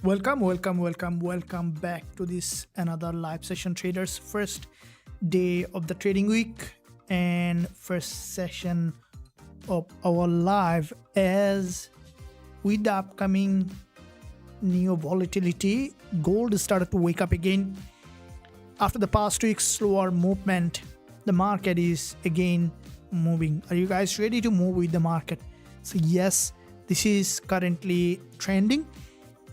Welcome back to this another live session, traders. First day of the trading week and first session of our live. As with the upcoming new volatility, gold started to wake up again. After the past week's slower movement, the market is again moving. Are you guys ready to move with the market? So yes, this is currently trending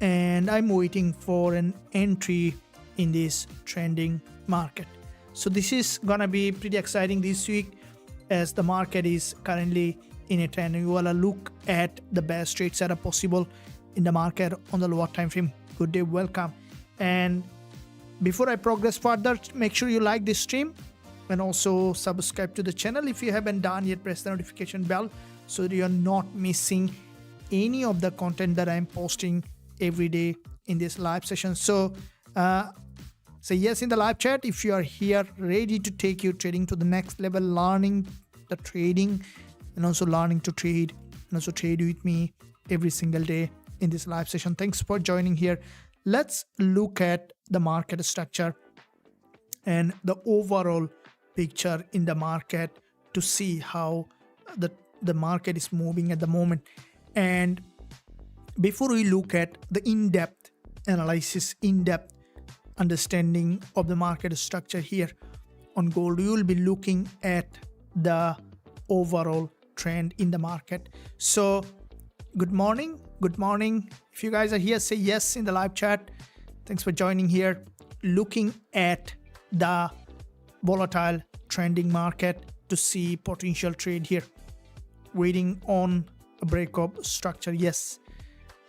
and I'm waiting for an entry in this trending market. So this is gonna be pretty exciting this week as the market is currently in a trend. You wanna look at the best trade setup possible in the market on the lower time frame. Good day, welcome. And before I progress further, make sure you like this stream and also subscribe to the channel if you haven't done yet. Press the notification bell so that you're not missing any of the content that I'm posting every day in this live session. So say yes in the live chat if you are here ready to take your trading to the next level, learning the trading and also learning to trade and also trade with me every single day in this live session. Thanks for joining here. Let's look at the market structure and the overall picture in the market to see how the market is moving at the moment. And before we look at the in-depth analysis, in-depth understanding of the market structure here on gold, we will be looking at the overall trend in the market. So good morning. If you guys are here, say yes in the live chat. Thanks for joining here. Looking at the volatile trending market to see potential trade here. Waiting on a breakup structure. Yes,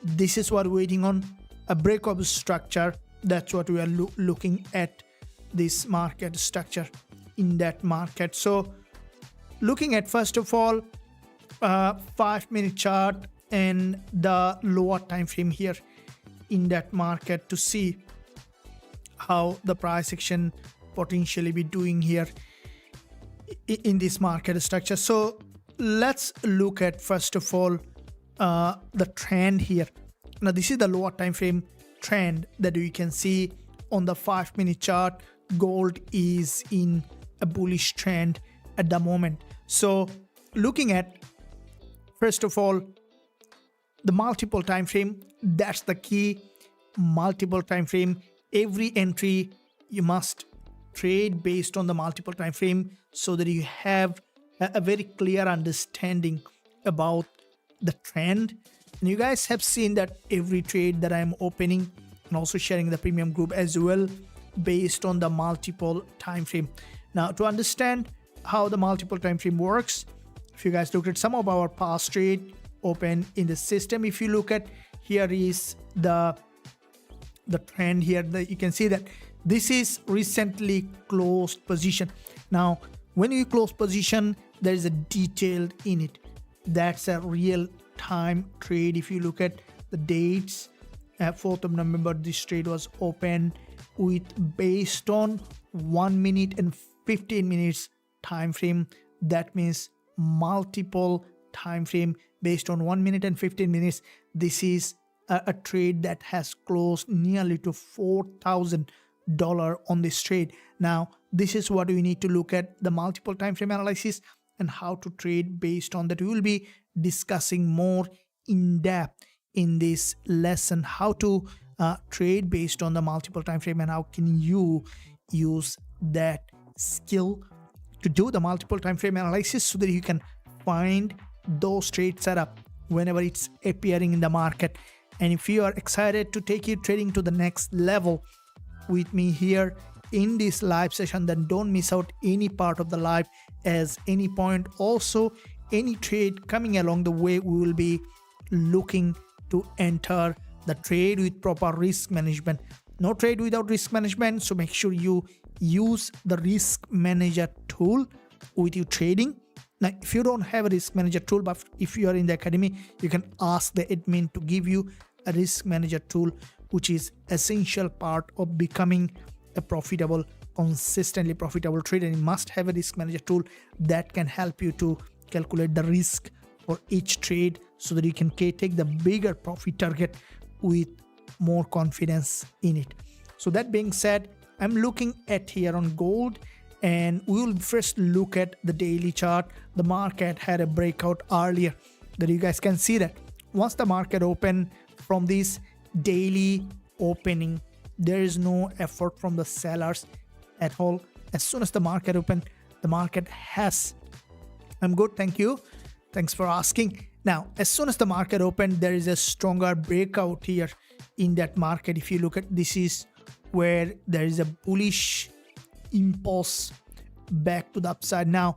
this is what we're waiting on, a breakup structure. That's what we are looking at, this market structure in that market. So looking at first of all 5-minute chart and the lower time frame here in that market to see how the price action potentially be doing here in this market structure. So let's look at first of all the trend here. Now this is the lower time frame trend that you can see on the 5-minute chart. Gold is in a bullish trend at the moment. So looking at first of all the multiple time frame, that's the key. Multiple time frame, every entry you must trade based on the multiple time frame so that you have a very clear understanding about the trend. And you guys have seen that every trade that I'm opening and also sharing the premium group as well based on the multiple time frame. Now to understand how the multiple time frame works, if you guys look at some of our past trade open in the system, if you look at here is the trend here, you can see that this is recently closed position. Now when you close position, there is a detailed in it. That's a real time trade. If you look at the dates, 4th of November this trade was open with based on 1 minute and 15 minutes time frame. That means multiple time frame based on 1 minute and 15 minutes. This is a trade that has closed nearly to $4,000 on this trade. Now this is what we need to look at, the multiple time frame analysis and how to trade based on that. We will be discussing more in depth in this lesson, how to trade based on the multiple time frame and how can you use that skill to do the multiple time frame analysis so that you can find those trade setup whenever it's appearing in the market. And if you are excited to take your trading to the next level with me here in this live session, then don't miss out any part of the live, as any point also any trade coming along the way, we will be looking to enter the trade with proper risk management. No trade without risk management, so make sure you use the risk manager tool with your trading. Now if you don't have a risk manager tool, but if you are in the academy, you can ask the admin to give you a risk manager tool, which is essential part of becoming a profitable, consistently profitable trader. You must have a risk manager tool that can help you to calculate the risk for each trade so that you can take the bigger profit target with more confidence in it. So that being said, I'm looking at here on gold, and we will first look at the daily chart. The market had a breakout earlier that you guys can see that once the market opened from this daily opening, there is no effort from the sellers at all. As soon as the market opened, the market has, I'm good, thank you, thanks for asking. Now, as soon as the market opened, there is a stronger breakout here in that market. If you look at, this is where there is a bullish impulse back to the upside. Now,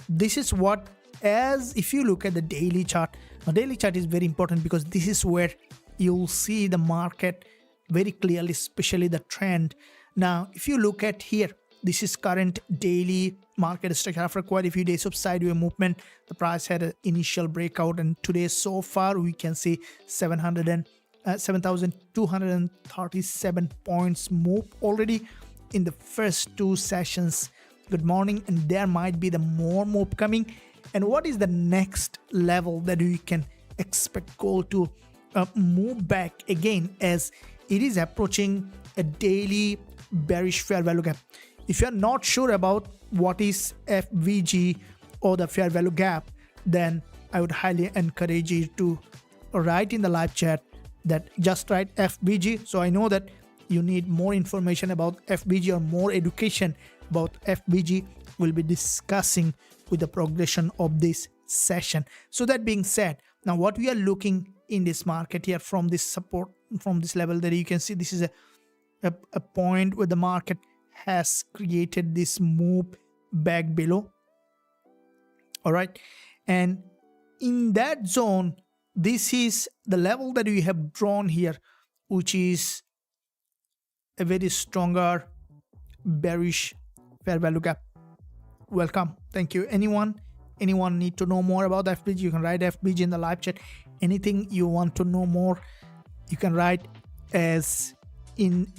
this is what, as if you look at the daily chart, now daily chart is very important because this is where you'll see the market very clearly, especially the trend. Now, if you look at here, this is current daily market structure. After quite a few days of sideways movement, the price had an initial breakout, and today so far we can see 7,237 points move already in the first two sessions. Good morning, and there might be the more move coming. And what is the next level that we can expect gold to move back again, as it is approaching a daily bearish fair value gap? If you're not sure about what is FVG or the fair value gap, then I would highly encourage you to write in the live chat that just write FVG. So I know that you need more information about FVG or more education about FVG. We'll be discussing with the progression of this session. So that being said, now what we are looking in this market here from this support, from this level that you can see, this is a point where the market has created this move back below. All right, and in that zone, this is the level that we have drawn here, which is a very stronger bearish fair value gap. Welcome, thank you. Anyone need to know more about FBG? You can write FBG in the live chat. Anything you want to know more, you can write. As in,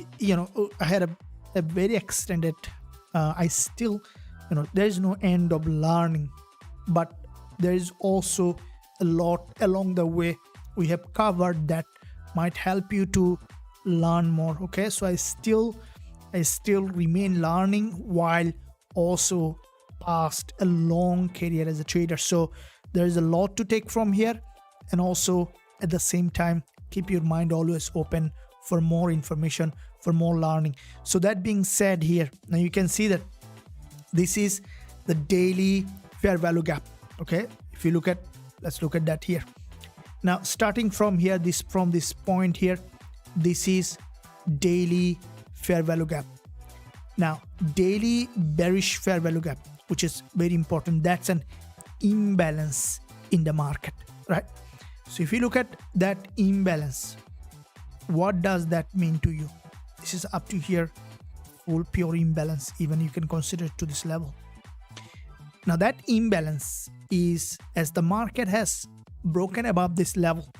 I had a very extended, I still, there is no end of learning, but there is also a lot along the way we have covered that might help you to learn more. Okay, so I still remain learning while also past a long career as a trader. So there is a lot to take from here, and also at the same time keep your mind always open for more information, for more learning. So that being said, here now you can see that this is the daily fair value gap. Okay, if you look at, let's look at that here. Now starting from here, from this point here, this is daily fair value gap. Now daily bearish fair value gap, which is very important, that's an imbalance in the market, right? So if you look at that imbalance, what does that mean to you? This is up to here, full pure imbalance, even you can consider it to this level. Now that imbalance is, as the market has broken above this level,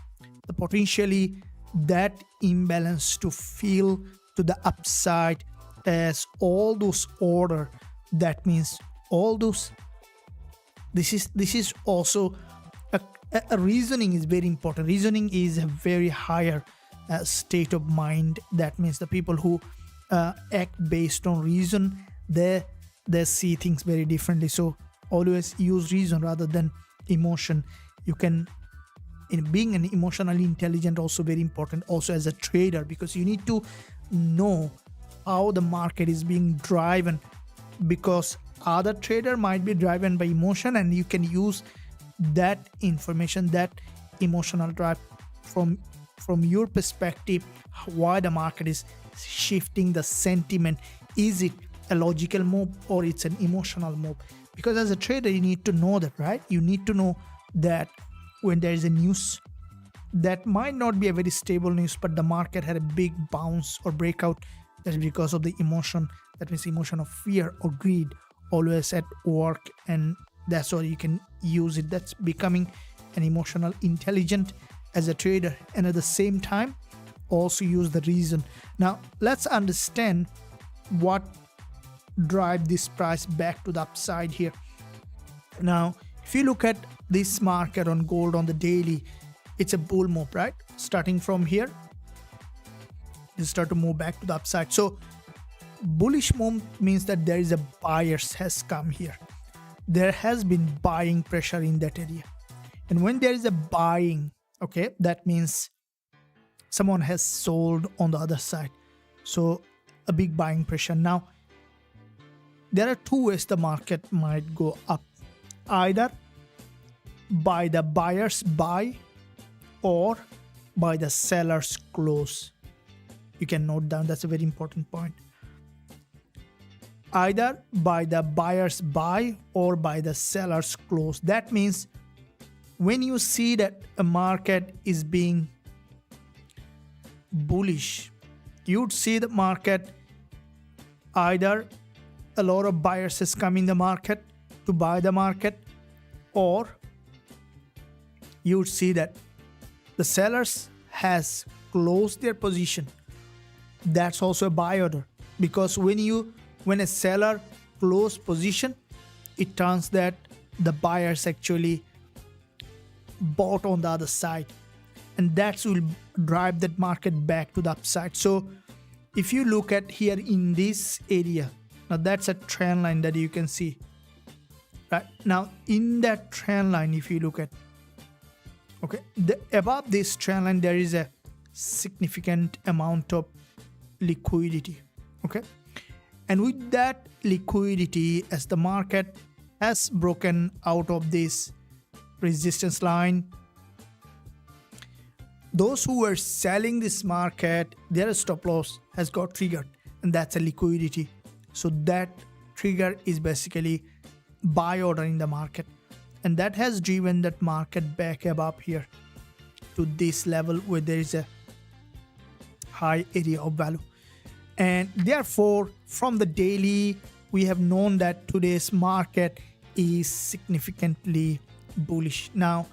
the potentially that imbalance to fill to the upside as all those order, that means all those, this is also a reasoning is very important. Reasoning is a very higher state of mind. That means the people who act based on reason, they see things very differently. So always use reason rather than emotion. You can, in being an emotionally intelligent, also very important also as a trader, because you need to know how the market is being driven, because other trader might be driven by emotion, and you can use that information, that emotional drive from your perspective, why the market is shifting the sentiment. Is it a logical move or it's an emotional move? Because as a trader, you need to know that, right? You need to know that when there is a news that might not be a very stable news, but the market had a big bounce or breakout, that's because of the emotion. That means emotion of fear or greed always at work, and that's why you can use it. That's becoming an emotional intelligent as a trader, and at the same time also use the reason. Now let's understand what drive this price back to the upside here. Now if you look at this market on gold on the daily, it's a bull move, right? Starting from here, They start to move back to the upside. So bullish move means that there is a buyers has come here. There has been buying pressure in that area. And when there is a buying, okay, that means someone has sold on the other side. So a big buying pressure. Now, there are two ways the market might go up. Either by the buyers buy or by the sellers close. You can note down, that's a very important point. Either by the buyers buy or by the sellers close. That means when you see that a market is being bullish, you'd see the market either a lot of buyers has come in the market to buy the market, or you would see that the sellers has closed their position. That's also a buy order, because when a seller close position, it turns that the buyers actually bought on the other side, and that will drive that market back to the upside. So if you look at here in this area, now that's a trend line that you can see right now. In that trend line, if you look at, okay, above this trend line there is a significant amount of liquidity, okay, and with that liquidity, as the market has broken out of this resistance line, those who were selling this market, their stop loss has got triggered, and that's a liquidity. So that trigger is basically buy order in the market, and that has driven that market back above here to this level where there is a high area of value. And therefore, from the daily, we have known that today's market is significantly bullish. Now,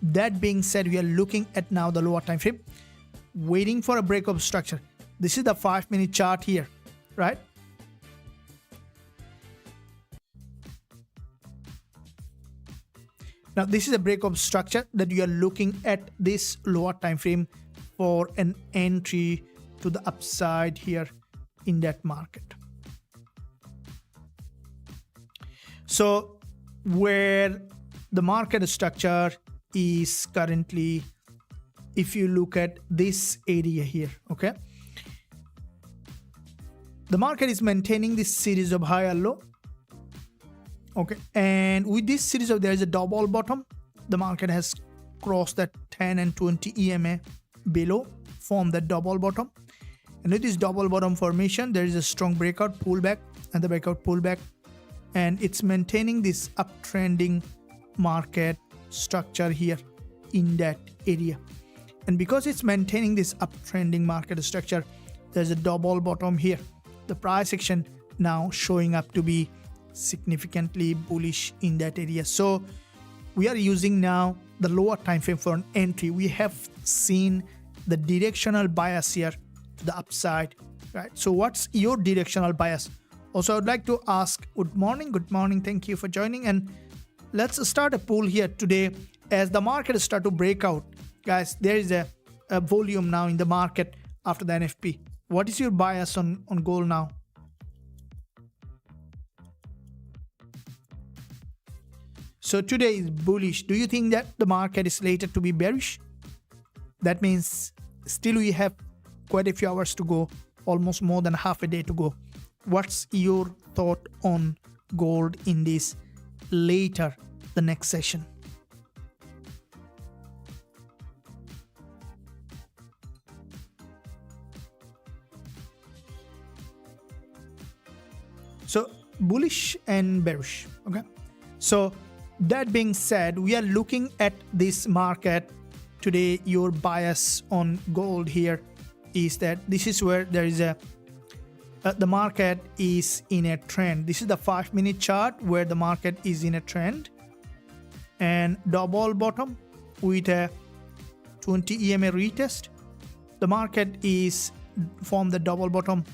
that being said, we are looking at now the lower time frame, waiting for a break of structure. This is the 5-minute chart here, right? Now, this is a break of structure that you are looking at this lower time frame for an entry to the upside here in that market. So where the market structure is currently, if you look at this area here, okay, the market is maintaining this series of high and low, okay, and with this series of, there is a double bottom. The market has crossed that 10 and 20 EMA below, formed that double bottom, and with this double bottom formation, there is a strong breakout pullback and the breakout pullback, and it's maintaining this uptrending market structure here in that area. And because it's maintaining this uptrending market structure, there's a double bottom here. The price action now showing up to be significantly bullish in that area. So we are using now the lower time frame for an entry. We have seen the directional bias here to the upside, right? So what's your directional bias? Also, I would like to ask, good morning, thank you for joining, and let's start a poll here today. As the market start to break out, guys, there is a volume now in the market after the NFP. What is your bias on gold now? So today is bullish. Do you think that the market is slated to be bearish? That means still we have quite a few hours to go, almost more than half a day to go. What's your thought on gold in this later, the next session? So bullish and bearish, okay? So that being said, we are looking at this market today. Your bias on gold here is that this is where there is a the market is in a trend. This is the 5-minute chart where the market is in a trend, and double bottom with a 20 EMA retest. The market is from the double bottom.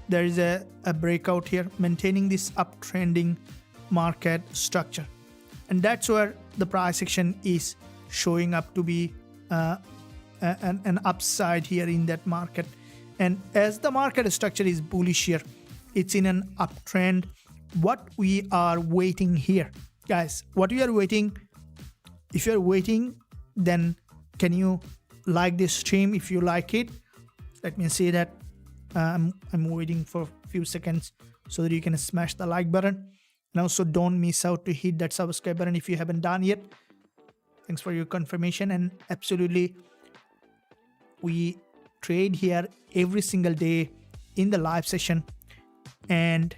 There is a breakout here, maintaining this uptrending market structure, and that's where the price action is showing up to be an upside here in that market. And as the market structure is bullish here, it's in an uptrend. What we are waiting here, guys, what we are waiting, if you're waiting, then can you like this stream if you like it? Let me say that I'm waiting for a few seconds so that you can smash the like button. And also don't miss out to hit that subscribe button if you haven't done yet. Thanks for your confirmation. And absolutely, we trade here every single day in the live session and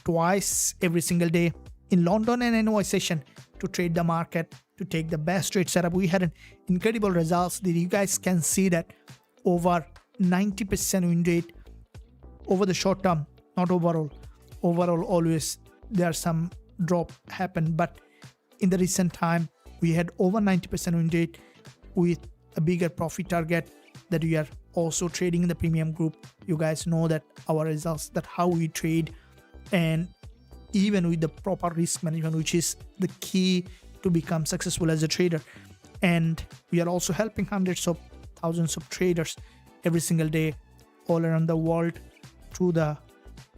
twice every single day in London and NY session to trade the market, to take the best trade setup. We had an incredible results that you guys can see that over 90% win rate over the short term, not overall. Overall, always there's some drop happen, but in the recent time, we had over 90% win rate with a bigger profit target that we are also trading in the premium group. You guys know that our results, that how we trade, and even with the proper risk management, which is the key to become successful as a trader. And we are also helping hundreds of thousands of traders every single day all around the world through the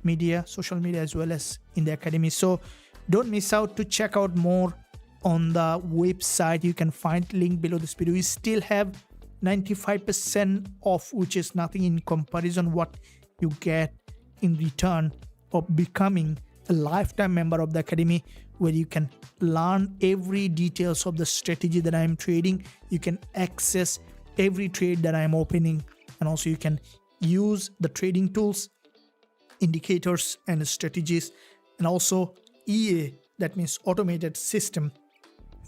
media, social media, as well as in the academy. So don't miss out to check out more on the website. You can find link below this video. We still have 95% off, which is nothing in comparison what you get in return of becoming a lifetime member of the academy, where you can learn every details of the strategy that I'm trading. You can access every trade that I'm opening, and also you can use the trading tools, indicators and strategies, and also EA, that means automated system,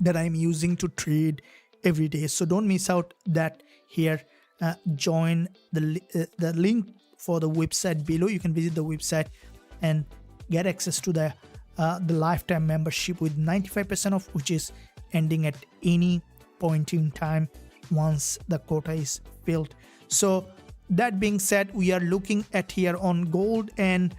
that I'm using to trade every day. So don't miss out that here. Join the link for the website below. You can visit the website and get access to the lifetime membership with 95% off, which is ending at any point in time once the quota is filled. So that being said, we are looking at here on gold and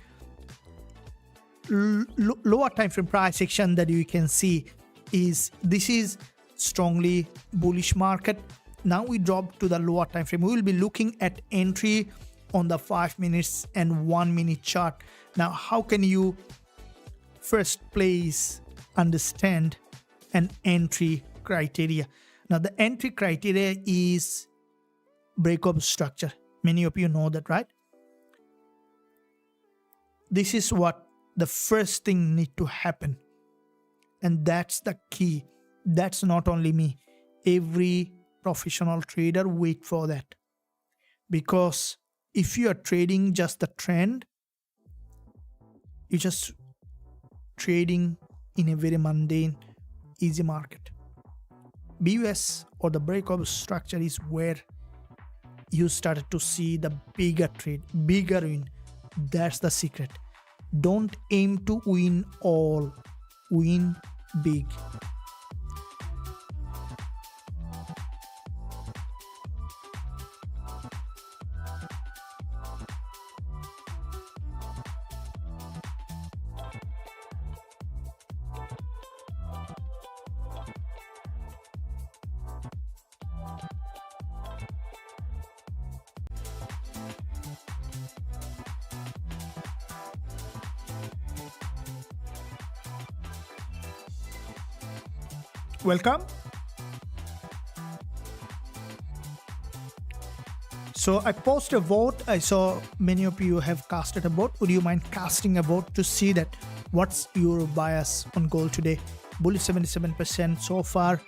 lower time frame price action that you can see is this is strongly bullish market. Now we drop to the lower time frame. We will be looking at entry on the 5 minutes and 1 minute chart. Now, how can you first place understand an entry criteria? Now, the entry criteria is breakup structure. Many of you know that, right? This is what the first thing need to happen. And that's the key. That's not only me. Every professional trader wait for that. Because if you are trading just the trend, you're just trading in a very mundane, easy market. BUS or the breakup structure is where you started to see the bigger trade, bigger win. That's the secret. Don't aim to win all, win big. Welcome. So I post a vote. I saw many of you have casted a vote. Would you mind casting a vote to see that what's your bias on gold today? Bullish 77% so far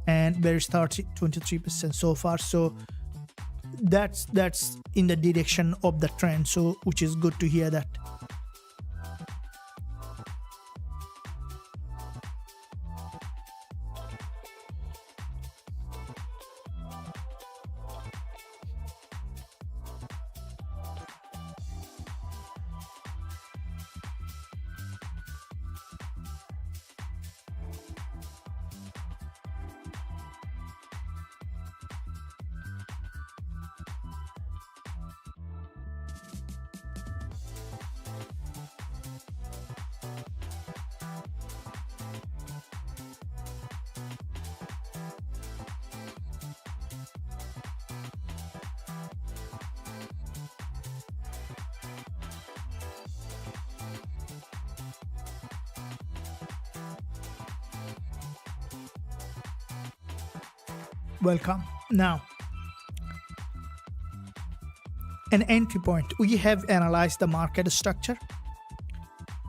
and bearish 23% so far. So that's in the direction of the trend. So which is good to hear that. Welcome. Now, an entry point. We have analyzed the market structure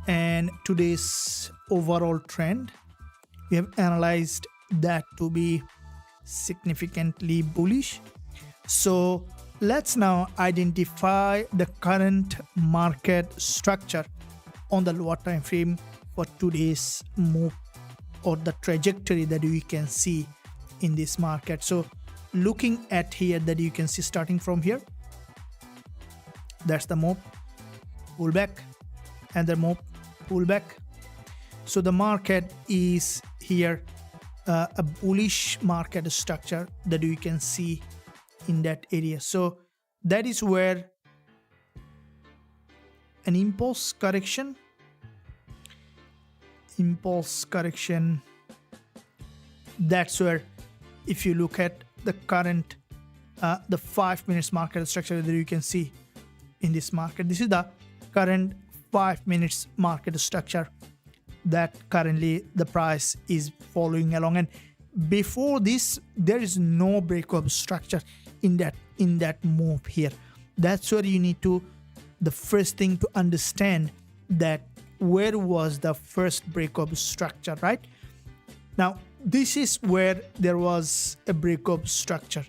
and today's overall trend. We have analyzed that to be significantly bullish. So let's now identify the current market structure on the lower time frame for today's move or the trajectory that we can see in this market. So looking at here, that you can see starting from here, that's the move, pullback, and the move, pullback. So the market is here a bullish market structure that you can see in that area. So that is where an impulse correction, that's where, if you look at the current the 5 minutes market structure that you can see in this market, this is the current 5 minutes market structure that currently the price is following along. And before this, there is no breakup structure in that move here. That's where you need to, the first thing to understand, that where was the first breakup structure, right? Now this is where there was a breakup structure.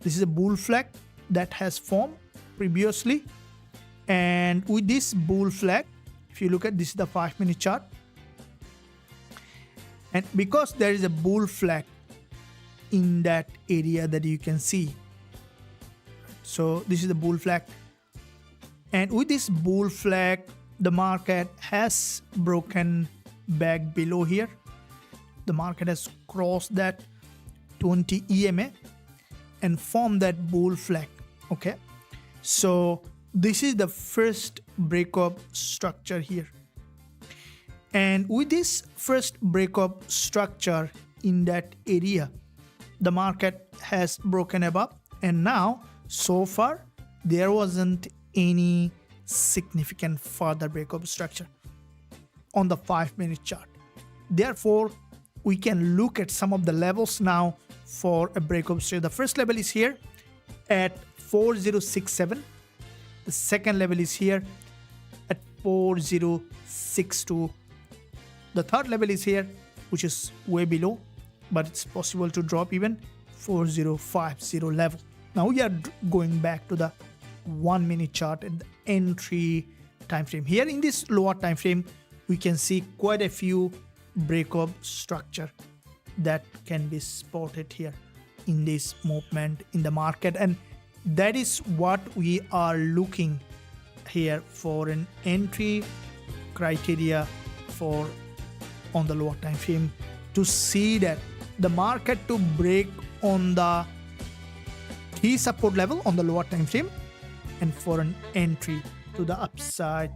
This is a bull flag that has formed previously, and with this bull flag, if you look at this is the 5 minute chart, and because there is a bull flag in that area that you can see, so this is the bull flag, and with this bull flag the market has broken back below here. The market has crossed that 20 EMA and formed that bull flag. Okay, so this is the first breakup structure here, and with this first breakup structure in that area, the market has broken above, and now so far there wasn't any significant further breakup structure on the 5 minute chart. Therefore, we can look at some of the levels now for a breakup structure. The first level is here at 4067. The second level is here at 4062. The third level is here, which is way below, but it's possible to drop even 4050 level. Now we are going back to the 1 minute chart and the entry time frame. Here in this lower time frame, we can see quite a few breakup structure that can be spotted here in this movement in the market, and that is what we are looking here for an entry criteria for on the lower time frame, to see that the market to break on the key support level on the lower time frame, and for an entry to the upside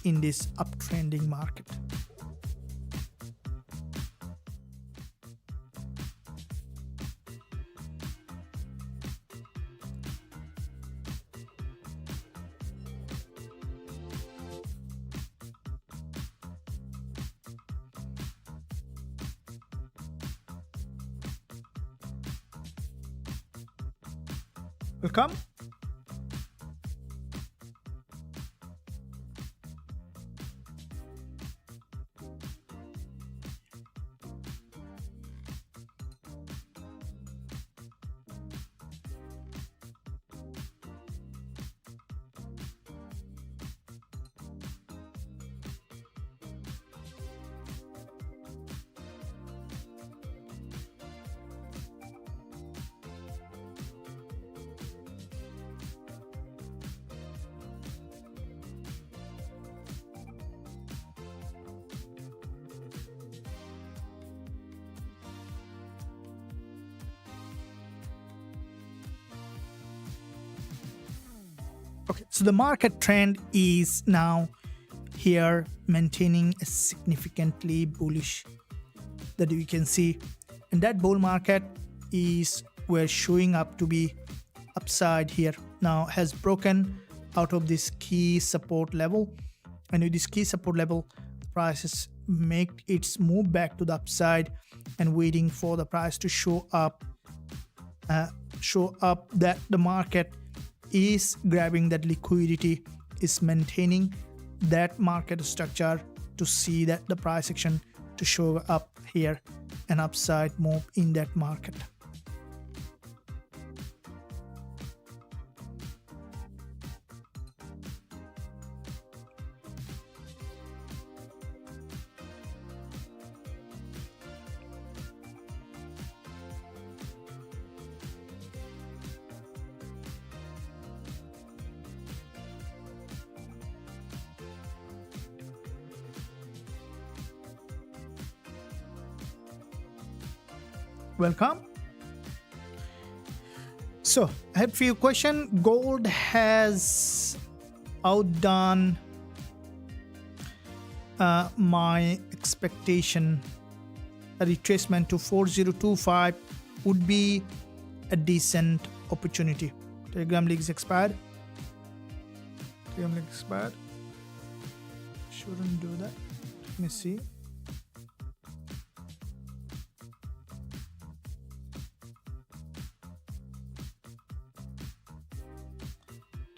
in this uptrending market. Welcome. Okay, so the market trend is now here maintaining a significantly bullish that you can see, and that bull market is we're showing up to be upside here. Now has broken out of this key support level, and with this key support level, prices make its move back to the upside and waiting for the price to show up show up that the market is grabbing that liquidity, is maintaining that market structure, to see that the price action to show up here, an upside move in that market. Welcome. So I have few questions. Gold has outdone my expectation. A retracement to 4025 would be a decent opportunity. Telegram link is expired. Telegram link expired. Shouldn't do that. Let me see.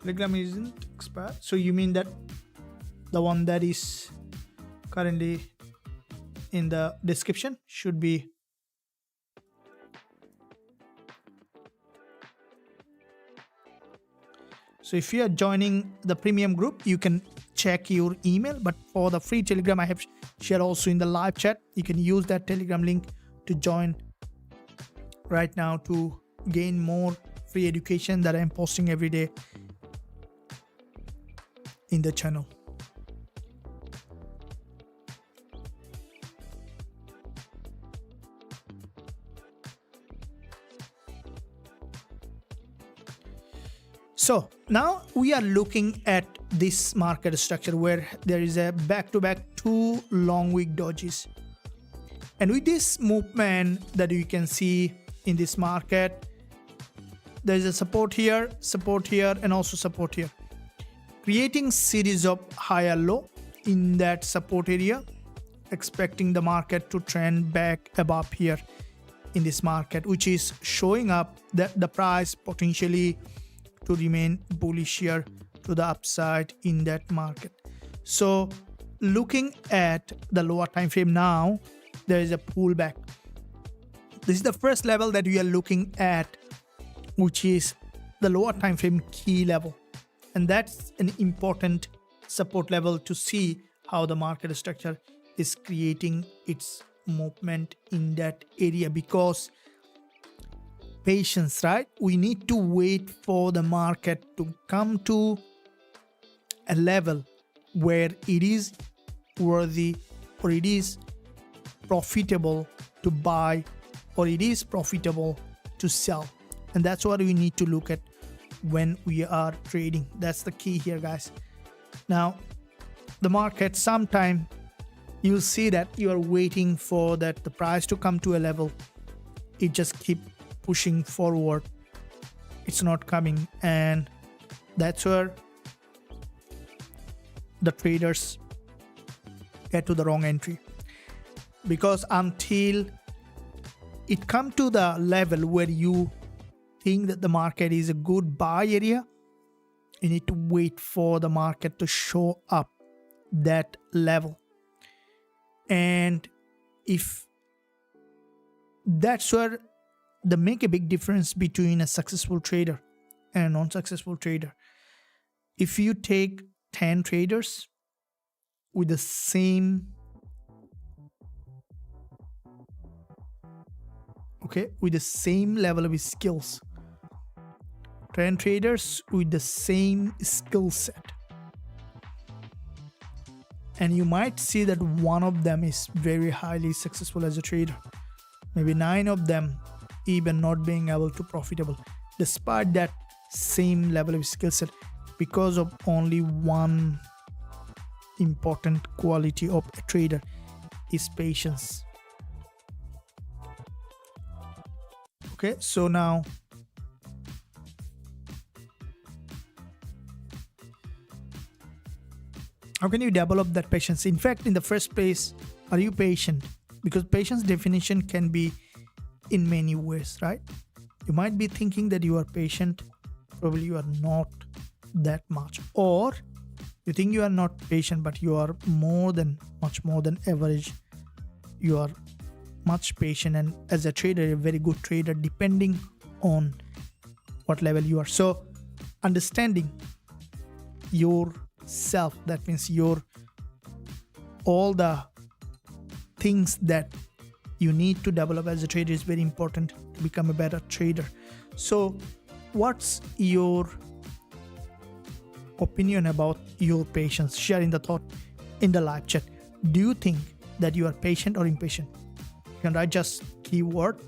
Telegram isn't expired. So you mean that the one that is currently in the description should be. So if you are joining the premium group, you can check your email, but for the free Telegram, I have shared also in the live chat. You can use that Telegram link to join right now to gain more free education that I'm posting every day in the channel. So now we are looking at this market structure where there is a back-to-back 2 long wick dojis, and with this movement that you can see in this market, there is a support here, and also support here, creating series of higher low in that support area, expecting the market to trend back above here in this market, which is showing up that the price potentially to remain bullish here to the upside in that market. So looking at the lower time frame now, there is a pullback. This is the first level that we are looking at, which is the lower time frame key level, and that's an important support level to see how the market structure is creating its movement in that area. Because patience, right? We need to wait for the market to come to a level where it is worthy, or it is profitable to buy, or it is profitable to sell. And that's what we need to look at when we are trading. That's the key here, guys. Now, the market, sometime you'll see that you are waiting for that the price to come to a level. It just keep pushing forward. It's not coming, and that's where the traders get to the wrong entry. Because until it come to the level where you think that the market is a good buy area, you need to wait for the market to show up that level. And if that's where they make a big difference between a successful trader and a non-successful trader. If you take 10 traders with the same level of skills, 10 traders with the same skill set, and you might see that one of them is very highly successful as a trader, maybe 9 of them even not being able to profitable despite that same level of skill set, because of only one important quality of a trader is patience. Okay, so now how can you develop that patience? In fact, in the first place, are you patient? Because patience definition can be in many ways, right? You might be thinking that you are patient. Probably you are not that much, or you think you are not patient, but you are much more than average. You are much patient, and as a trader, a very good trader, depending on what level you are. So understanding yourself, that means all the things that you need to develop as a trader is very important to become a better trader. So what's your opinion about your patience? Sharing the thought in the live chat. Do you think that you are patient or impatient? You can write just keyword.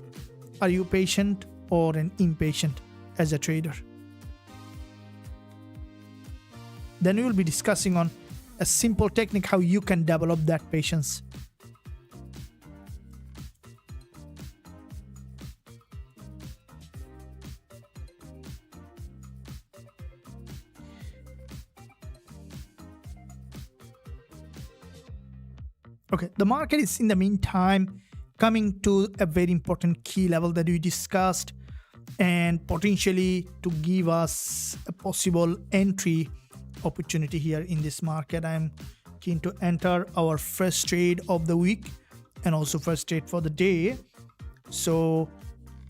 Are you patient or an impatient as a trader? Then we will be discussing on a simple technique how you can develop that patience. Okay, the market is in the meantime coming to a very important key level that we discussed, and potentially to give us a possible entry opportunity here in this market. I'm keen to enter our first trade of the week and also first trade for the day. So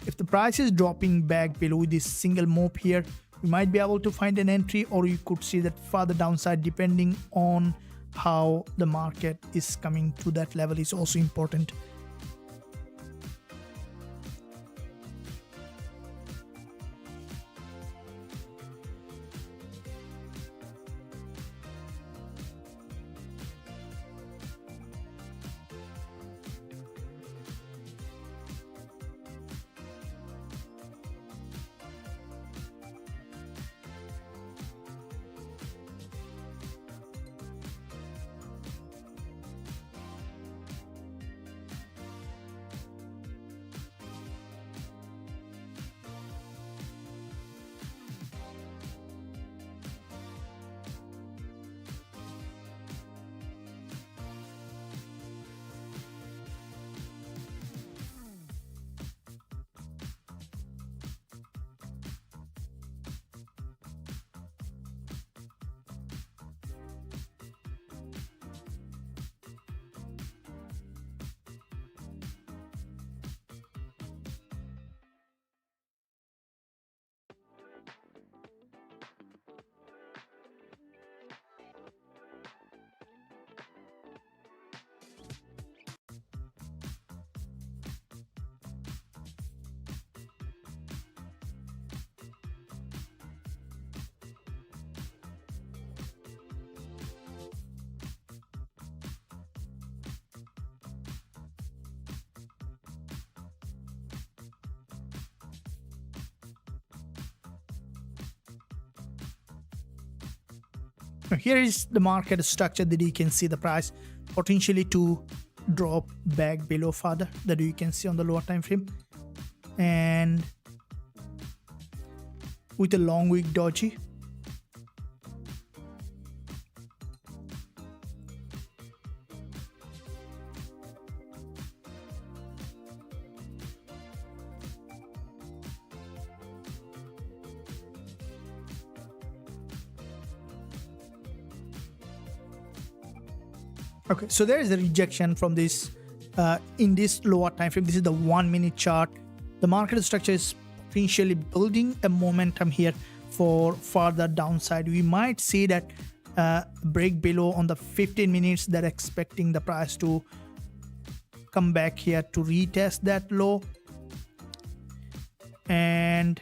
if the price is dropping back below this single move here, you might be able to find an entry, or you could see that further downside depending on how the market is coming to that level is also important. Now here is the market structure that you can see the price potentially to drop back below further, that you can see on the lower time frame, and with a long wick doji. Okay, so there is a rejection from this in this lower time frame. This is the 1 minute chart. The market structure is potentially building a momentum here for further downside. We might see that break below on the 15 minutes. They're expecting the price to come back here to retest that low, and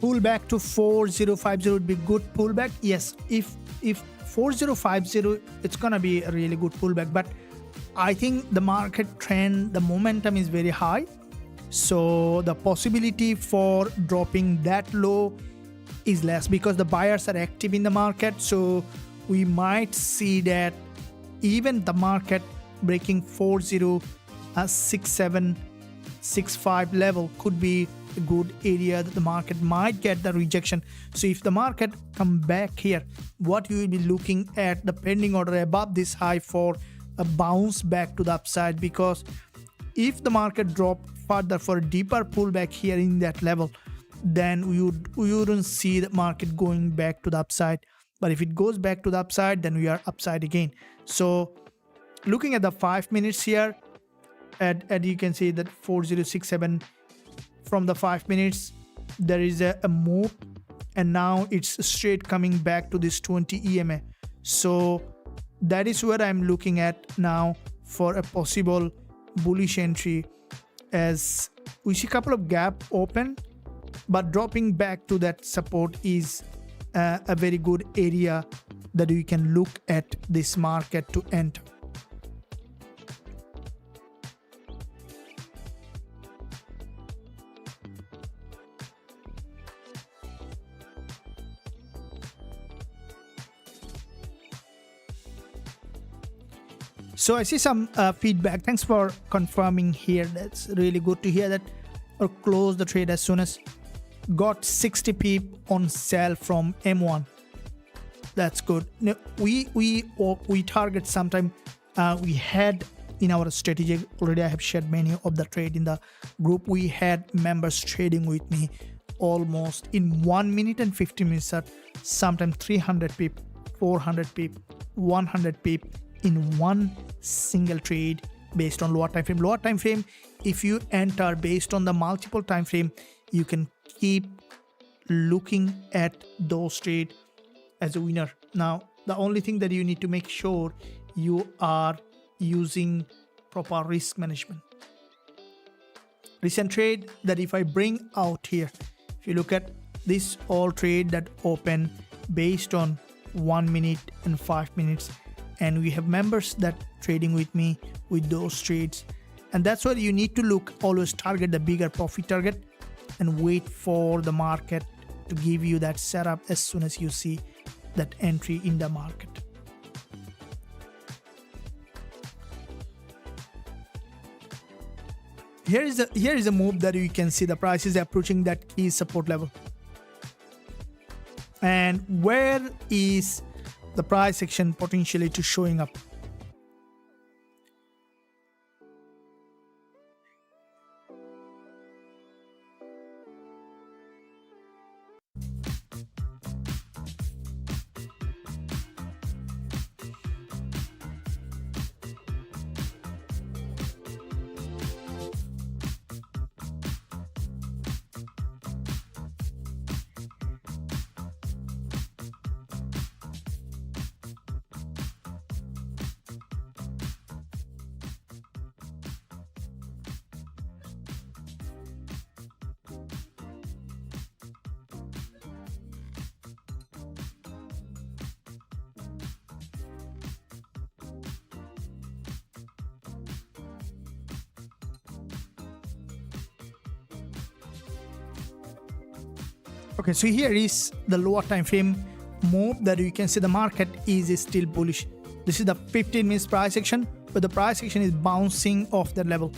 pullback to 4050 would be good pullback. Yes, if 4050, it's gonna be a really good pullback, but I think the market trend, the momentum is very high, so the possibility for dropping that low is less because the buyers are active in the market. So we might see that even the market breaking 406765 level could be a good area that the market might get the rejection. So if the market come back here, what you will be looking at the pending order above this high for a bounce back to the upside, because if the market drop further for a deeper pullback here in that level, then we wouldn't see the market going back to the upside. But if it goes back to the upside, then we are upside again. So looking at the 5 minutes here, and you can see that 4067 from the 5 minutes, there is a move, and now it's straight coming back to this 20 EMA. So that is where I'm looking at now for a possible bullish entry, as we see a couple of gap open, but dropping back to that support is a very good area that you can look at this market to enter. So I see some feedback. Thanks for confirming here. That's really good to hear that. Or close the trade as soon as. Got 60 pip on sell from M1. That's good. Now, we target sometime. We had in our strategy already. I have shared many of the trade in the group. We had members trading with me almost in 1 minute and 50 minutes at sometimes 300 pip, 400 pip, 100 pip in one single trade based on lower time frame. Lower time frame, if you enter based on the multiple time frame, you can keep looking at those trade as a winner. Now, the only thing that you need to make sure you are using proper risk management. Recent trade that if I bring out here, if you look at this all trade that open based on 1 minute and 5 minutes, and we have members that trading with me with those trades, and that's where you need to look, always target the bigger profit target and wait for the market to give you that setup as soon as you see that entry in the market. Here is a move that you can see the price is approaching that key support level. And where is the price action potentially to showing up? Okay, so here is the lower time frame move that you can see the market is still bullish. This is the 15 minutes price action, but the price action is bouncing off that level.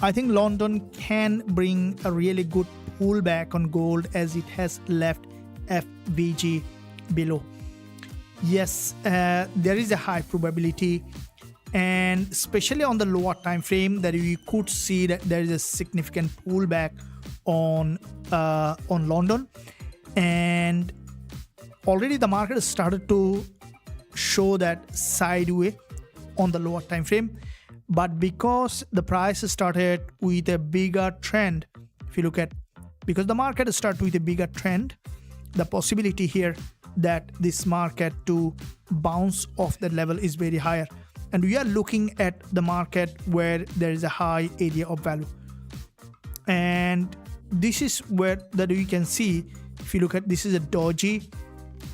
I think London can bring a really good pullback on gold as it has left FVG below. Yes, there is a high probability, and especially on the lower time frame, that you could see that there is a significant pullback on London, and already the market has started to show that sideways on the lower time frame. But because the price started with a bigger trend, if you look at, because the market started with a bigger trend, the possibility here that this market to bounce off that level is very higher. And we are looking at the market where there is a high area of value. And this is where that you can see, if you look at, this is a doji,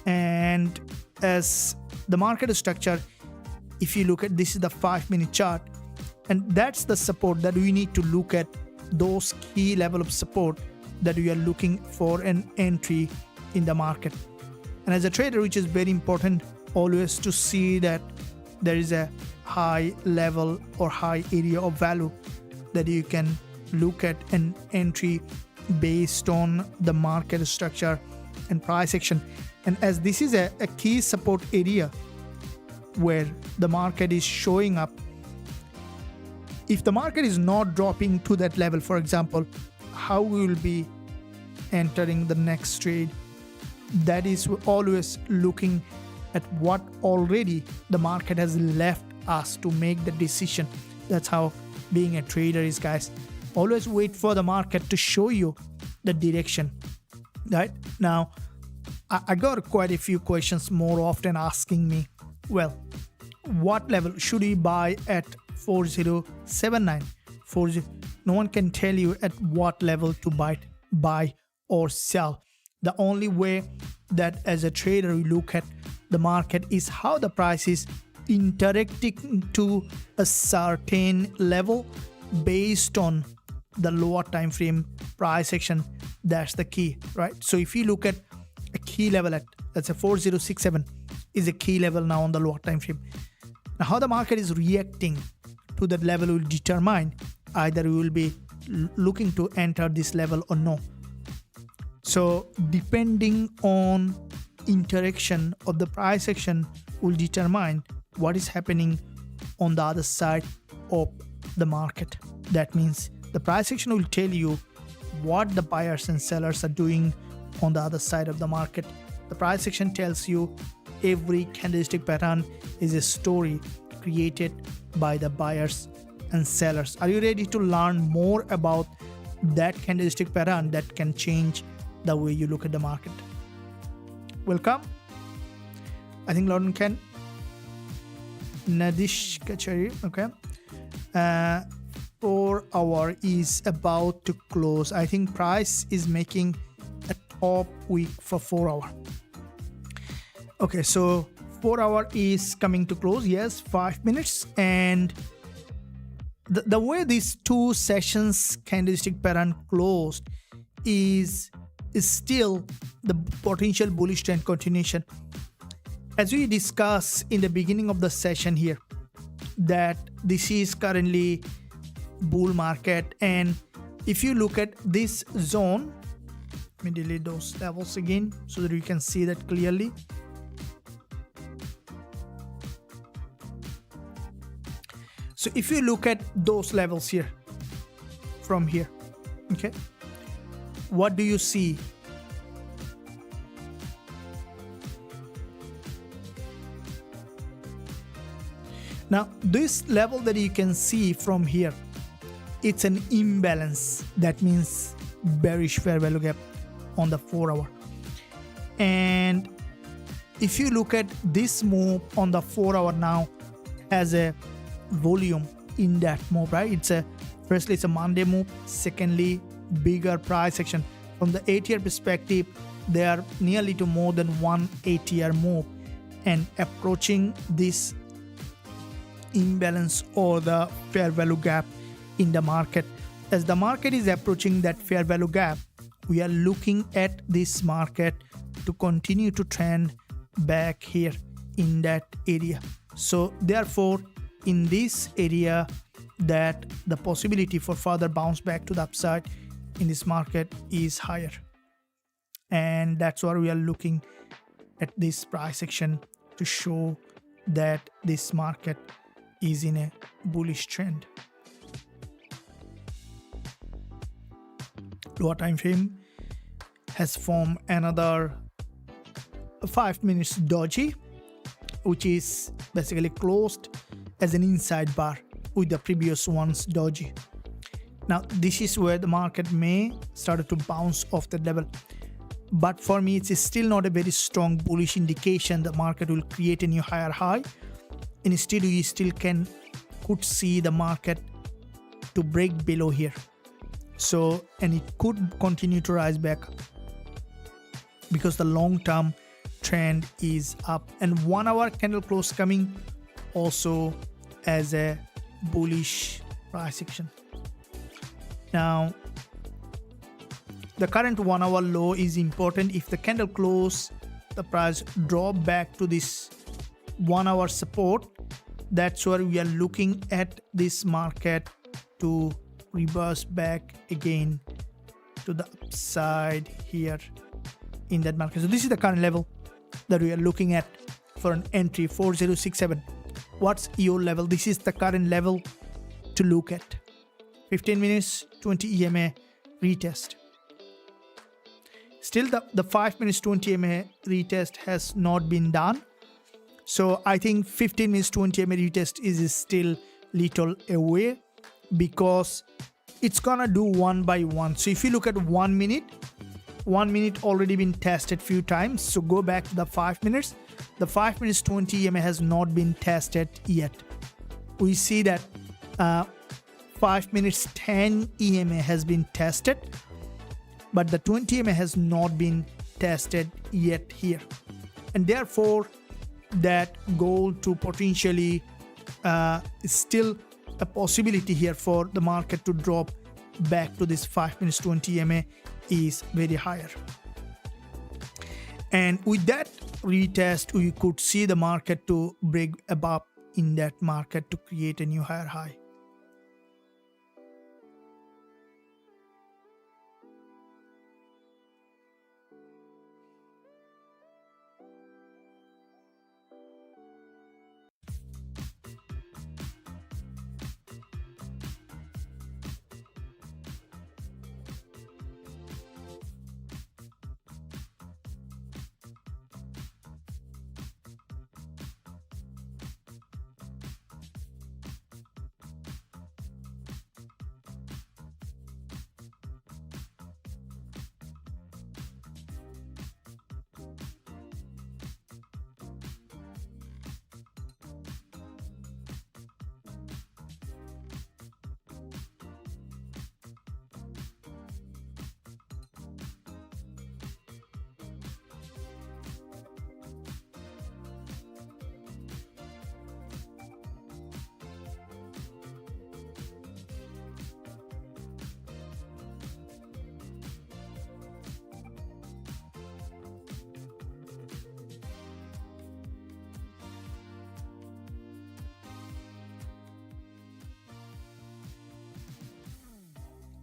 and as the market structure, if you look at, this is the 5-minute chart, and that's the support that we need to look at, those key level of support that we are looking for an entry in the market. And as a trader, which is very important always to see that there is a high level or high area of value that you can look at an entry based on the market structure and price action. And as this is a key support area where the market is showing up, if the market is not dropping to that level, for example, how we will be entering the next trade? That is always looking at what already the market has left us to make the decision. That's how being a trader is, guys. Always wait for the market to show you the direction. Right now, I got quite a few questions more often asking me, well, what level should we buy at 4079? No one can tell you at what level to buy or sell. The only way that as a trader we look at the market is how the price is interacting to a certain level based on the lower time frame price action. That's the key, right? So if you look at a key level at, let's say 4067 is a key level now on the lower time frame. Now how the market is reacting to that level will determine either we will be looking to enter this level or no. So depending on interaction of the price action will determine what is happening on the other side of the market. That means the price action will tell you what the buyers and sellers are doing on the other side of the market. The price action tells you every candlestick pattern is a story created by the buyers and sellers. Are you ready to learn more about that candlestick pattern that can change the way you look at the market? Welcome. I think London can. Nadish Kachari. Okay. 4 hour is about to close. I think price is making a top week for 4 hour. Okay, so 4 hour is coming to close. Yes, 5 minutes. And the way these 2 sessions candlestick pattern closed is still the potential bullish trend continuation. As we discussed in the beginning of the session here, that this is currently bull market, and if you look at this zone, let me delete those levels again so that you can see that clearly. So if you look at those levels here, from here, okay, what do you see? Now, this level that you can see from here, it's an imbalance. That means bearish fair value gap on the 4 hour. And if you look at this move on the 4 hour now as a volume in that move, right? Firstly, it's a Monday move. Secondly, bigger price action. From the 8-year perspective, they are nearly to more than 1 8-year move and approaching this imbalance or the fair value gap in the market. As the market is approaching that fair value gap, we are looking at this market to continue to trend back here in that area. So therefore, in this area, that the possibility for further bounce back to the upside in this market is higher. And that's why we are looking at this price action to show that this market is in a bullish trend. Lower time frame has formed another 5 minutes doji, which is basically closed as an inside bar with the previous one's doji. Now this is where the market may start to bounce off the level, but for me it's still not a very strong bullish indication the market will create a new higher high. Instead, we still could see the market to break below here, So, and it could continue to rise back because the long-term trend is up. And 1 hour candle close coming also as a bullish price action. Now, the current 1 hour low is important. If the candle close, the price drop back to this 1 hour support, that's where we are looking at this market to reverse back again to the upside here in that market. So this is the current level that we are looking at for an entry, 4067. What's your level? This is the current level to look at. 15 minutes 20 EMA retest. Still the 5 minutes 20 EMA retest has not been done. So I think 15 minutes 20 EMA retest is still little away because it's gonna do one by one. So if you look at 1 minute already been tested few times. So go back to the 5 minutes. The 5 minutes 20 EMA has not been tested yet. We see that 5 minutes 10 EMA has been tested, but the 20 EMA has not been tested yet here. And therefore, that goal to potentially is still a possibility here for the market to drop back to this 5 minutes 20 EMA is very higher. And with that retest, we could see the market to break above in that market to create a new higher high.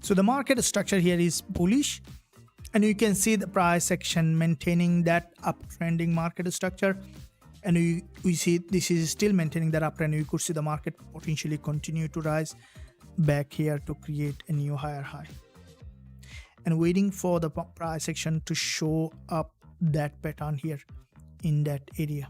So the market structure here is bullish, and you can see the price action maintaining that uptrending market structure, and we see this is still maintaining that uptrend. You could see the market potentially continue to rise back here to create a new higher high, and waiting for the price action to show up that pattern here in that area.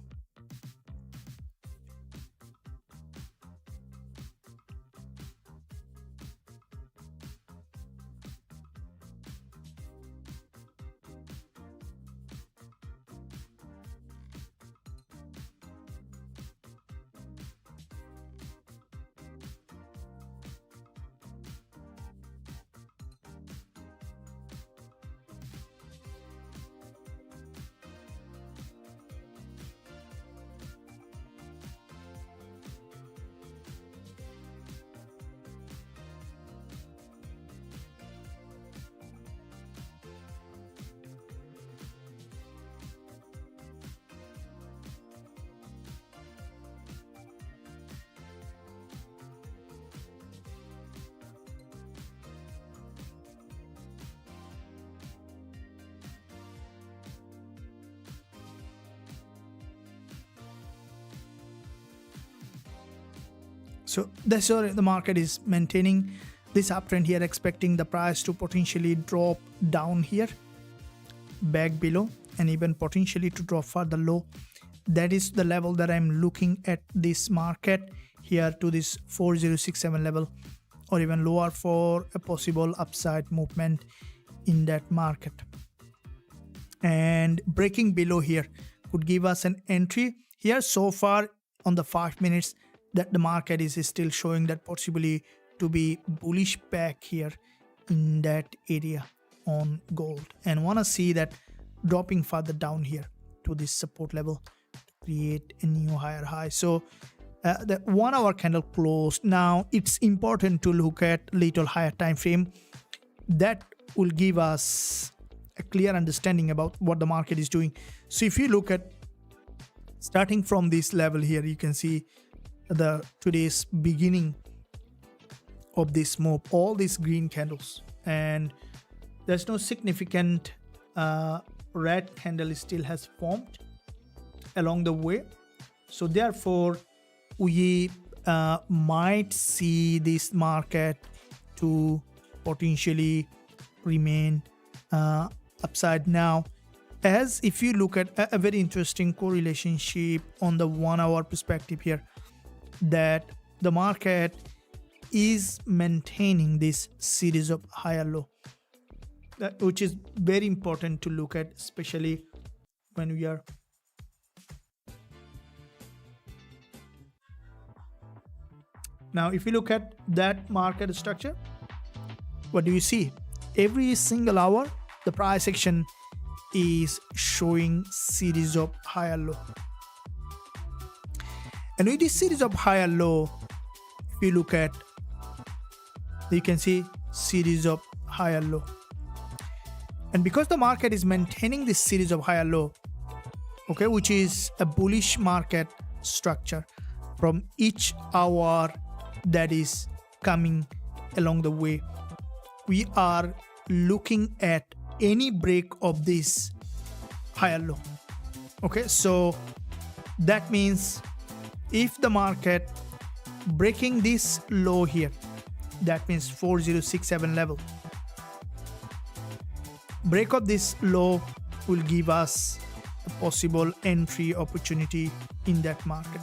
So that's why the market is maintaining this uptrend here, expecting the price to potentially drop down here, back below, and even potentially to drop further low. That is the level that I'm looking at this market here to this 4067 level, or even lower for a possible upside movement in that market. And breaking below here could give us an entry here. So far on the 5 minutes, that the market is still showing that possibly to be bullish back here in that area on gold, and want to see that dropping further down here to this support level to create a new higher high. So the 1 hour candle closed. Now it's important to look at little higher time frame. That will give us a clear understanding about what the market is doing. So if you look at starting from this level here, you can see the today's beginning of this move, all these green candles, and there's no significant red candle still has formed along the way. So therefore we might see this market to potentially remain upside now, as if you look at a very interesting correlationship on the 1 hour perspective here, that the market is maintaining this series of higher low, which is very important to look at, especially when we are now. If you look at that market structure, what do you see? Every single hour the price action is showing series of higher low, and with this series of higher low, if you look at, you can see series of higher low, and because the market is maintaining this series of higher low, okay, which is a bullish market structure from each hour that is coming along the way, we are looking at any break of this higher low. Okay, so that means if the market breaking this low here, that means 4067 level, break of this low will give us a possible entry opportunity in that market.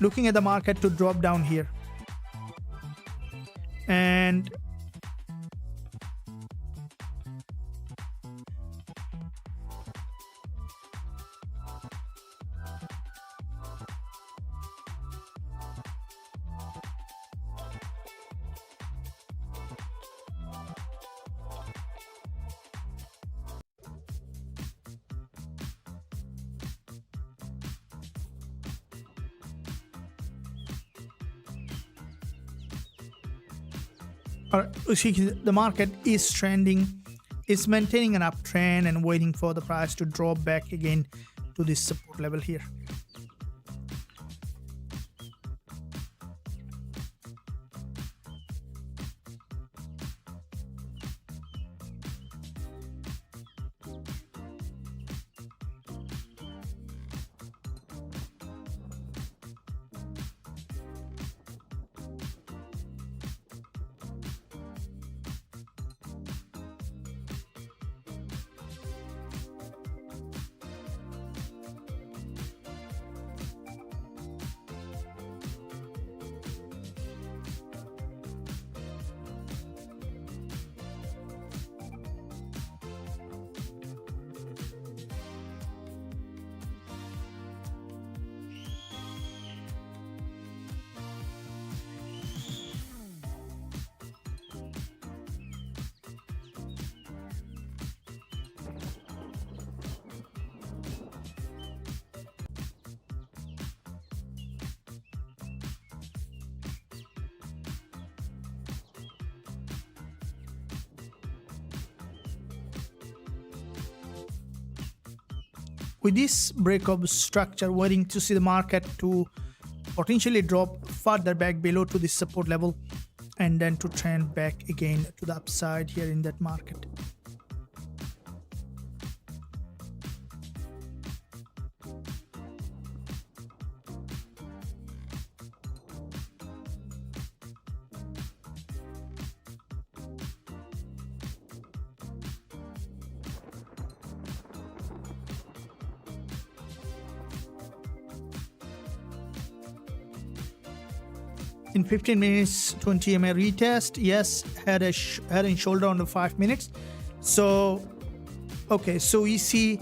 Looking at the market to drop down here, and the market is trending, it's maintaining an uptrend and waiting for the price to drop back again to this support level here. With this breakup structure, waiting to see the market to potentially drop further back below to this support level and then to trend back again to the upside here in that market. In 15 minutes, 20 MA retest. Yes, head and shoulder on the 5 minutes. So, okay, so we see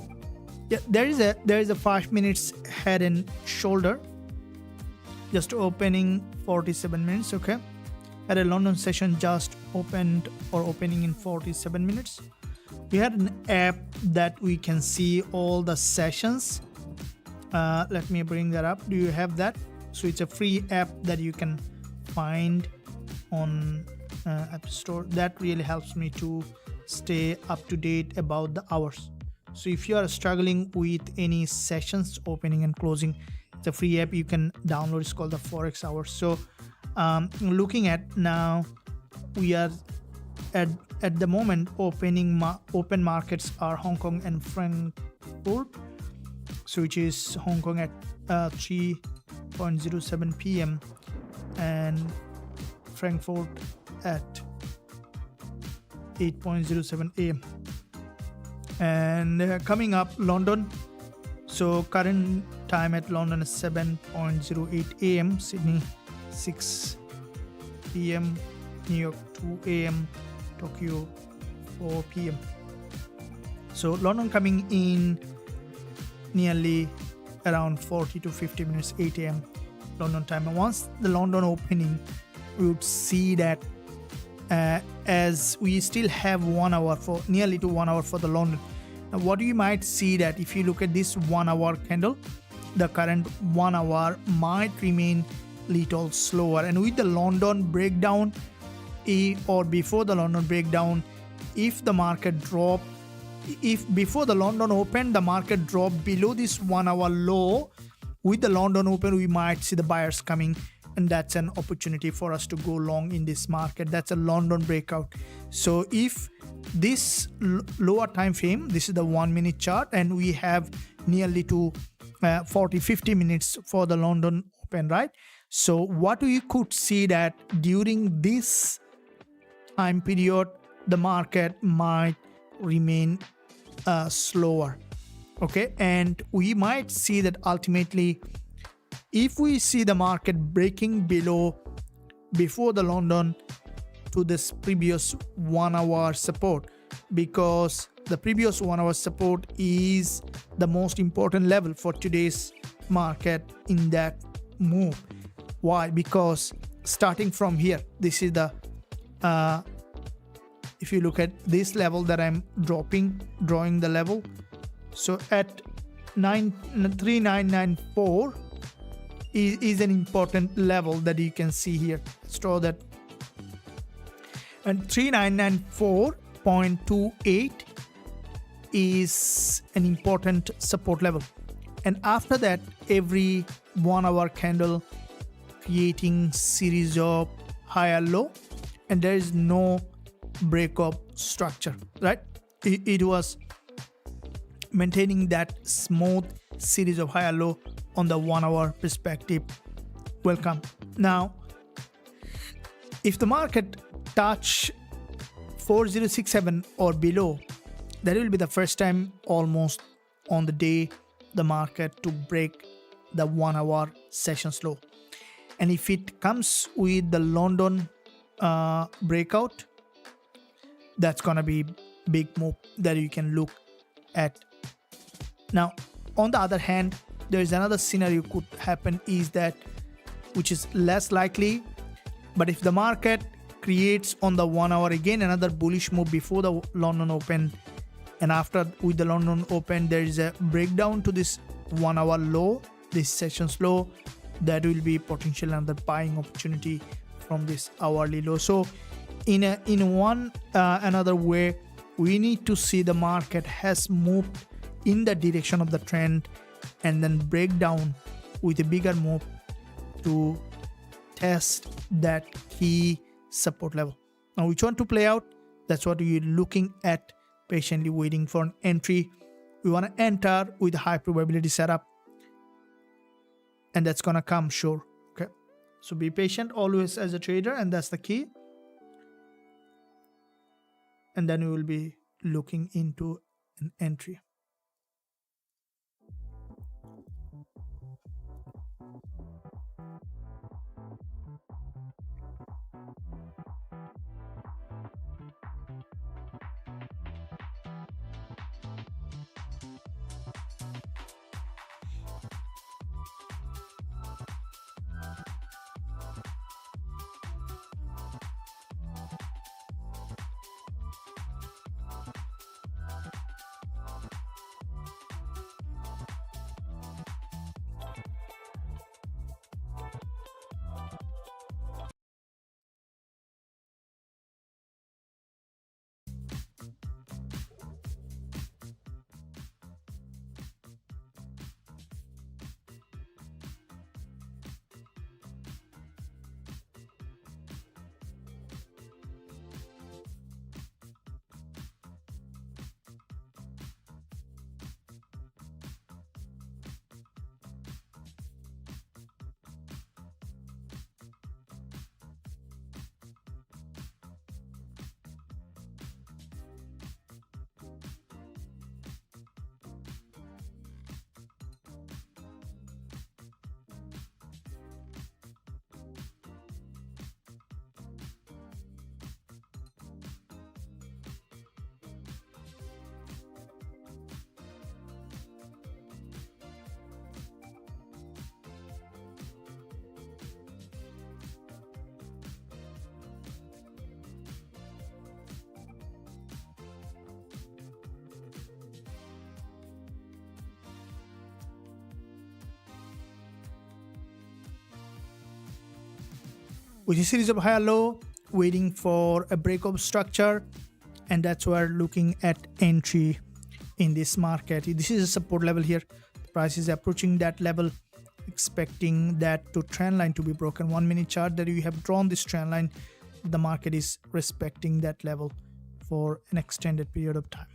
Yeah, there is a 5 minutes head and shoulder, just opening 47 minutes. Okay, at a London session just opened or opening in 47 minutes. We had an app that we can see all the sessions. Let me bring that up. Do you have that? So it's a free app that you can find on App Store. That really helps me to stay up to date about the hours. So if you are struggling with any sessions opening and closing, it's a free app you can download. It's called the Forex Hours. So looking at now, we are at the moment open markets are Hong Kong and Frankfurt. So which is Hong Kong at 3:07 p.m. and Frankfurt at 8:07 a.m. and coming up London. So current time at London is 7:08 a.m. Sydney 6 p.m. New York 2 a.m. Tokyo 4 p.m. So London coming in nearly around 40 to 50 minutes, 8 a.m. London time. And once the London opening, we would see that as we still have 1 hour for nearly to 1 hour for the London. Now what you might see that if you look at this 1 hour candle, the current 1 hour might remain little slower, and with the London breakdown or before the London breakdown, if the market drop, if before the London open the market drop below this 1 hour low, with the London open we might see the buyers coming, and that's an opportunity for us to go long in this market. That's a London breakout. So if this lower time frame, this is the 1 minute chart, and we have nearly to 40-50 minutes for the London open, right? So what we could see that during this time period the market might remain slower. Okay, and we might see that ultimately if we see the market breaking below before the London to this previous 1 hour support, because the previous 1 hour support is the most important level for today's market in that move. Why? Because starting from here, this is the if you look at this level that I'm drawing the level, so at 3994 is an important level that you can see here. Let's draw that. And 3994.28 is an important support level, and after that every 1 hour candle creating series of higher low, and there is no breakup structure, right? It was maintaining that smooth series of higher low on the 1 hour perspective. Welcome. Now if the market touch 4067 or below, that will be the first time almost on the day the market to break the 1 hour session low. And if it comes with the London breakout, that's gonna be big move that you can look at. Now on the other hand, there is another scenario could happen, is that which is less likely, but if the market creates on the 1 hour again another bullish move before the London open, and after with the London open there is a breakdown to this 1 hour low, this session's low, that will be potential another buying opportunity from this hourly low. So in one another way, we need to see the market has moved in the direction of the trend and then break down with a bigger move to test that key support level. Now which one to play out, that's what we're looking at, patiently waiting for an entry. We want to enter with a high probability setup, and that's gonna come sure. Okay, so be patient always as a trader, and that's the key. And then we will be looking into an entry. with a series of higher low, waiting for a break of structure, and that's why we're looking at entry in this market. This is a support level here. Price is approaching that level, expecting that to trend line to be broken. 1 minute chart that you have drawn this trend line, the market is respecting that level for an extended period of time.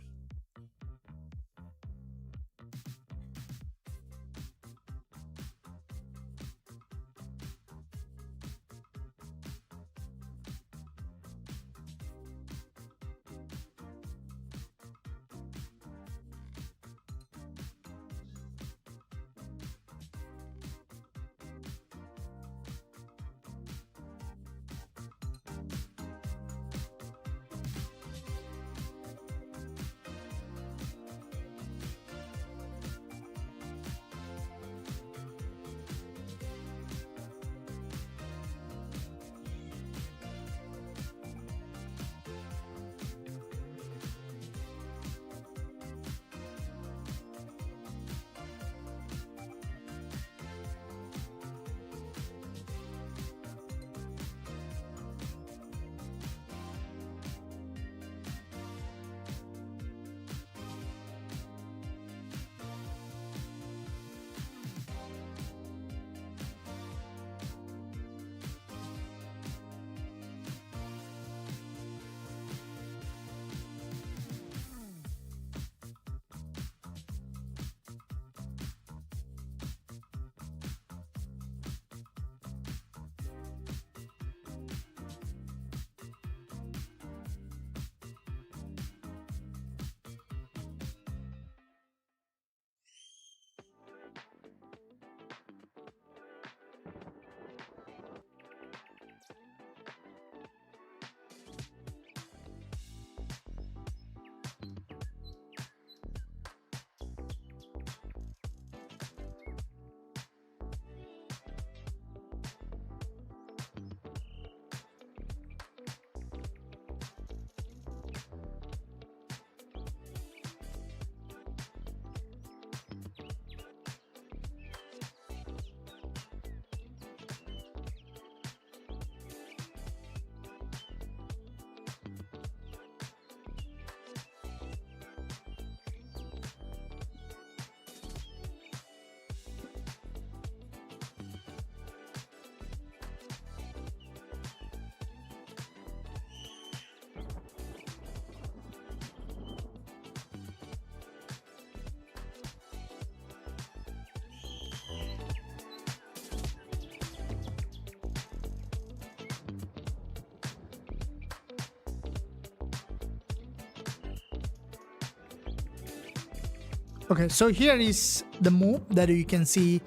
Okay, so here is the move that you can see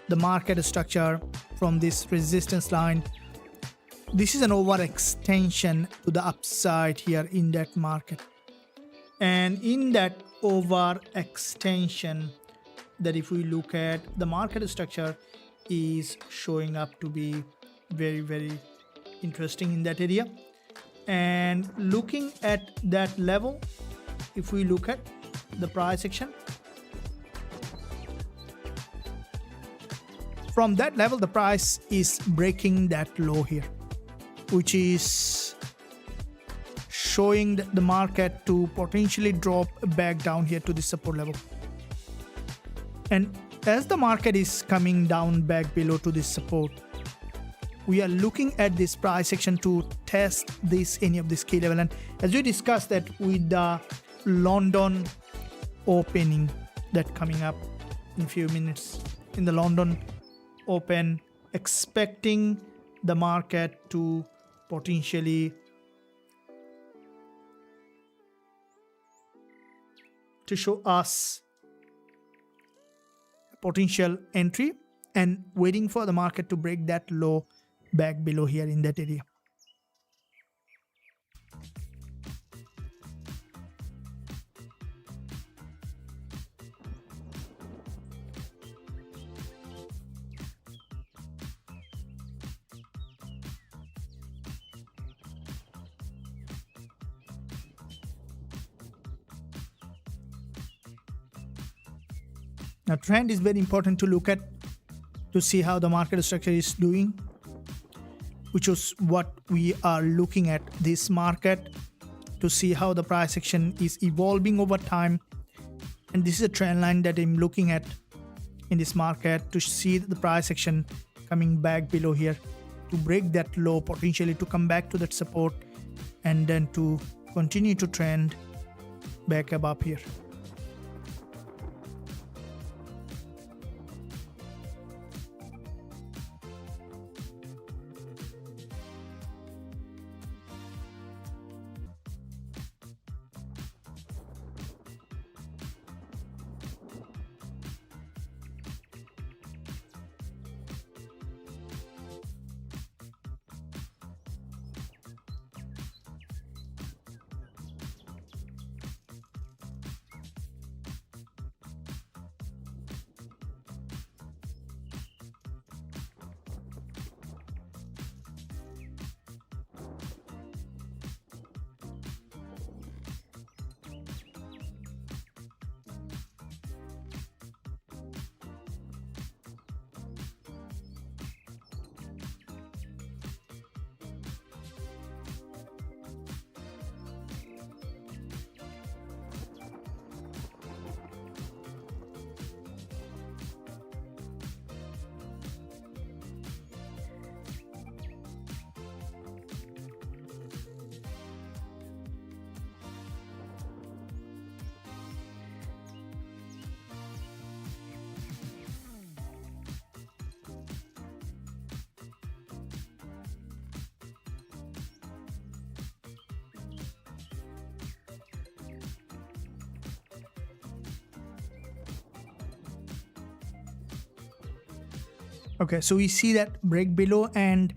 the market structure from this resistance line. This is an overextension to the upside here in that market. And in that overextension, that if we look at the market structure is showing up to be very, very interesting in that area. And looking at that level, if we look at the price action, from that level the price is breaking that low here, which is showing the market to potentially drop back down here to the support level. And as the market is coming down back below to this support, we are looking at this price action to test this any of this key level. And as we discussed that with the London opening that coming up in a few minutes, in the London open, expecting the market to potentially to show us potential entry and waiting for the market to break that low back below here in that area. Now, trend is very important to look at to see how the market structure is doing. which is what we are looking at this market to see how the price action is evolving over time. And this is a trend line that I'm looking at in this market to see the price action coming back below here to break that low, potentially to come back to that support, and then to continue to trend back above here. Okay, so we see that break below, and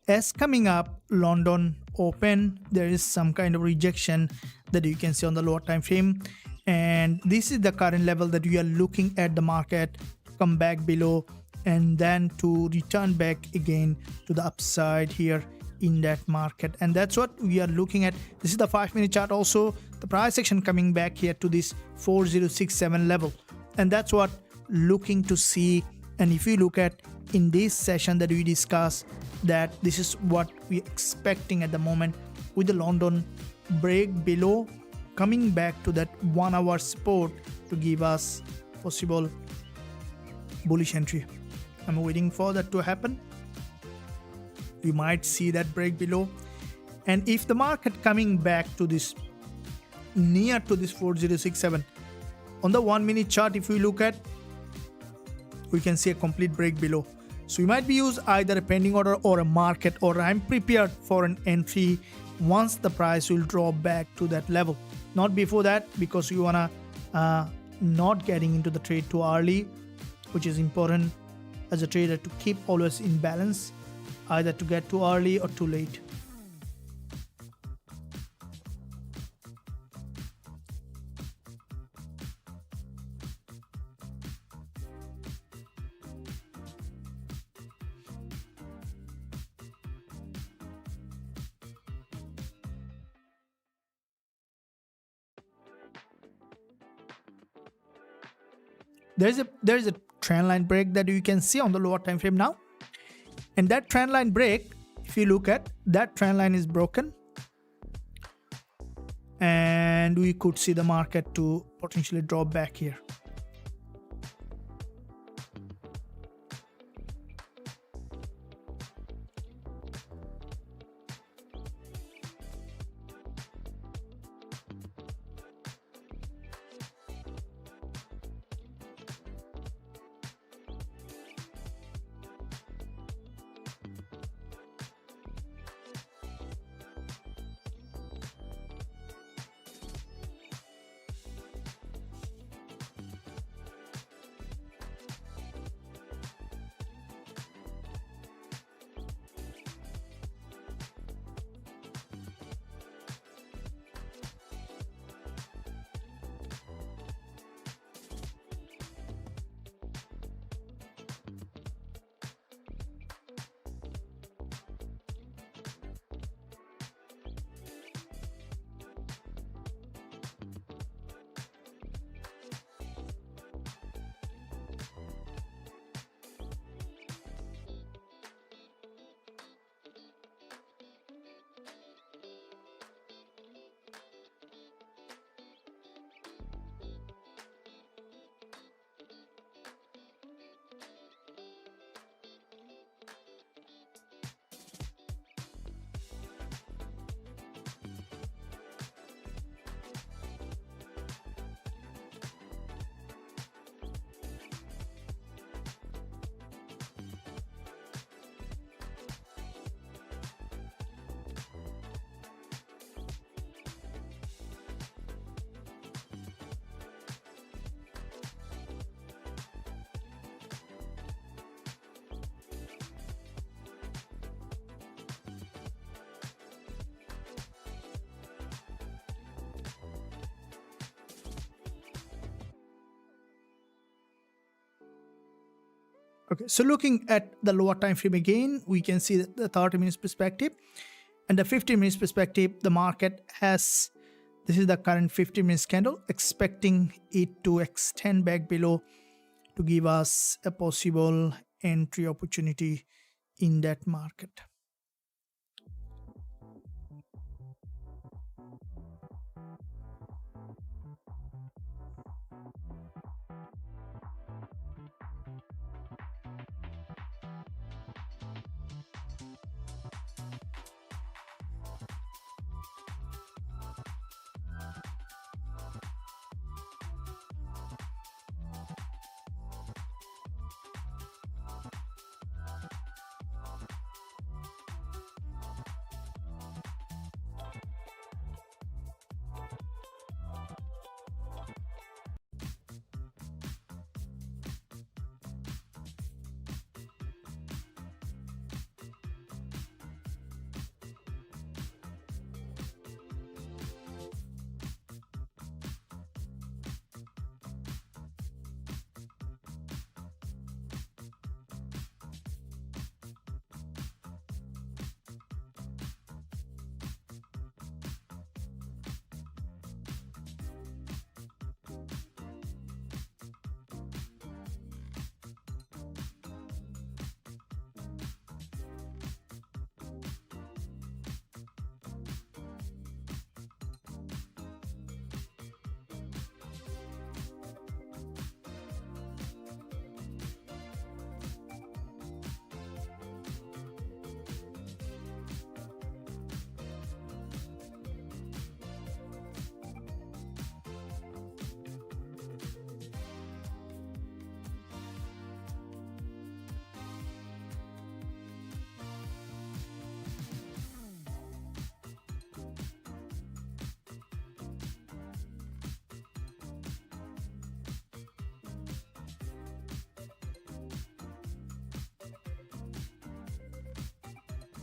as coming up London open, there is some kind of rejection that you can see on the lower time frame, and this is the current level that we are looking at the market come back below and then to return back again to the upside here in that market. And that's what we are looking at. This is the 5-minute chart also, the price action coming back here to this 4067 level, and that's what looking to see. And if you look at in this session that we discussed, that this is what we're expecting at the moment, with the London break below coming back to that 1 hour support to give us possible bullish entry. I'm waiting for that to happen. We might see that break below, and if the market coming back to this near to this 4067 on the 1-minute chart, if we look at, we can see a complete break below. So we might be use either a pending order or a market, or I'm prepared for an entry once the price will drop back to that level, not before that, because we wanna not getting into the trade too early, which is important as a trader to keep always in balance, either to get too early or too late. There's a trend line break that you can see on the lower time frame now, and that trend line break, if you look at that trend line, is broken, and we could see the market to potentially drop back here. Okay, so looking at the lower time frame again, we can see the 30 minutes perspective and the 50 minutes perspective. The market has, this is the current 50 minutes candle, expecting it to extend back below to give us a possible entry opportunity in that market.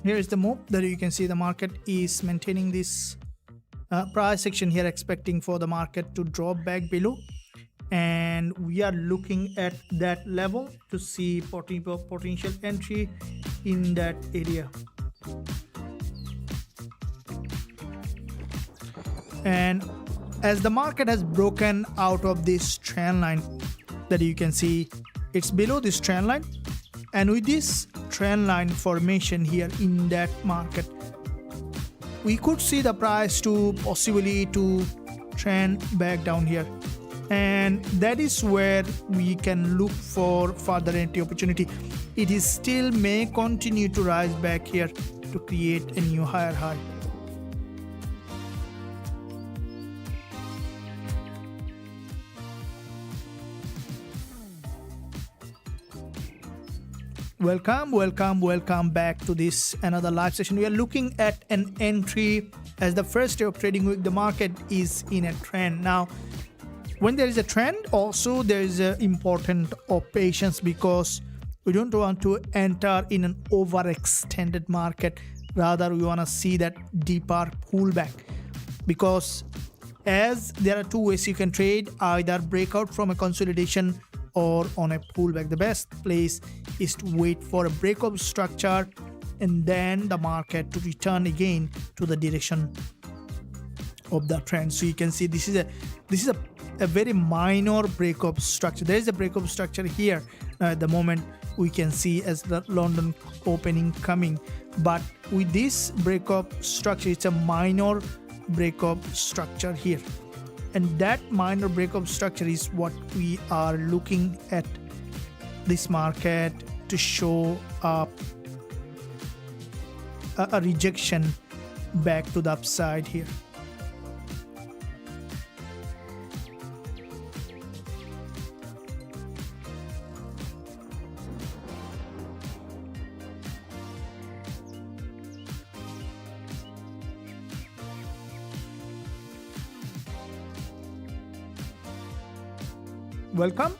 Here is the move that you can see the market is maintaining this price section here, expecting for the market to drop back below, and we are looking at that level to see potential entry in that area. And as the market has broken out of this trend line that you can see, it's below this trend line, and with this trend line formation here in that market, we could see the price to possibly to trend back down here, and that is where we can look for further entry opportunity. It is still may continue to rise back here to create a new higher high. Welcome back to this another live session. We are looking at an entry as the first day of trading week. The market is in a trend. Now, when there is a trend, also there is a important of patience, because we don't want to enter in an overextended market. Rather, we want to see that deeper pullback, because as there are two ways you can trade, either breakout from a consolidation or on a pullback. The best place is to wait for a breakout structure and then the market to return again to the direction of the trend. So you can see this is a very minor breakup structure. There is a breakup structure here at the moment. We can see as the London opening coming, but with this breakup structure, it's a minor breakup structure here, and that minor breakup structure is what we are looking at this market to show up a rejection back to the upside here. Welcome.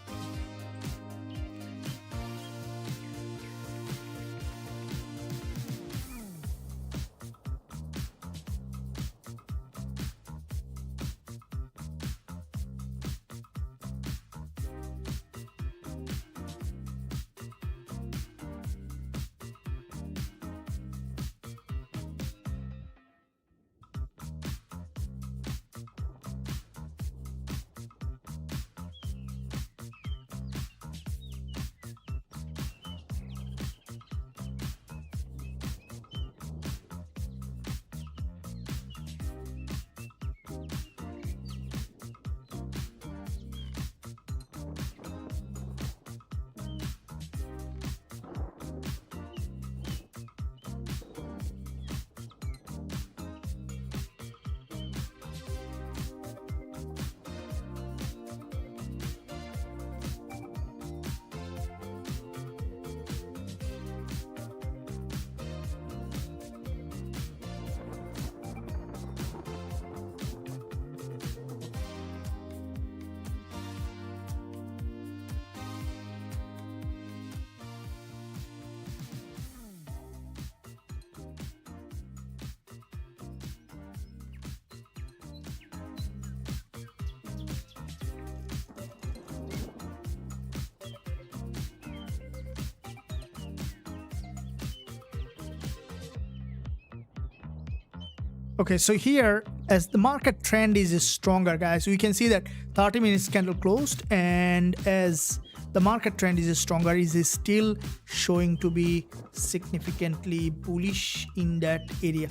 Okay, so here, as the market trend is stronger, guys, we can see that 30 minutes candle closed, and as the market trend is stronger, it is still showing to be significantly bullish in that area.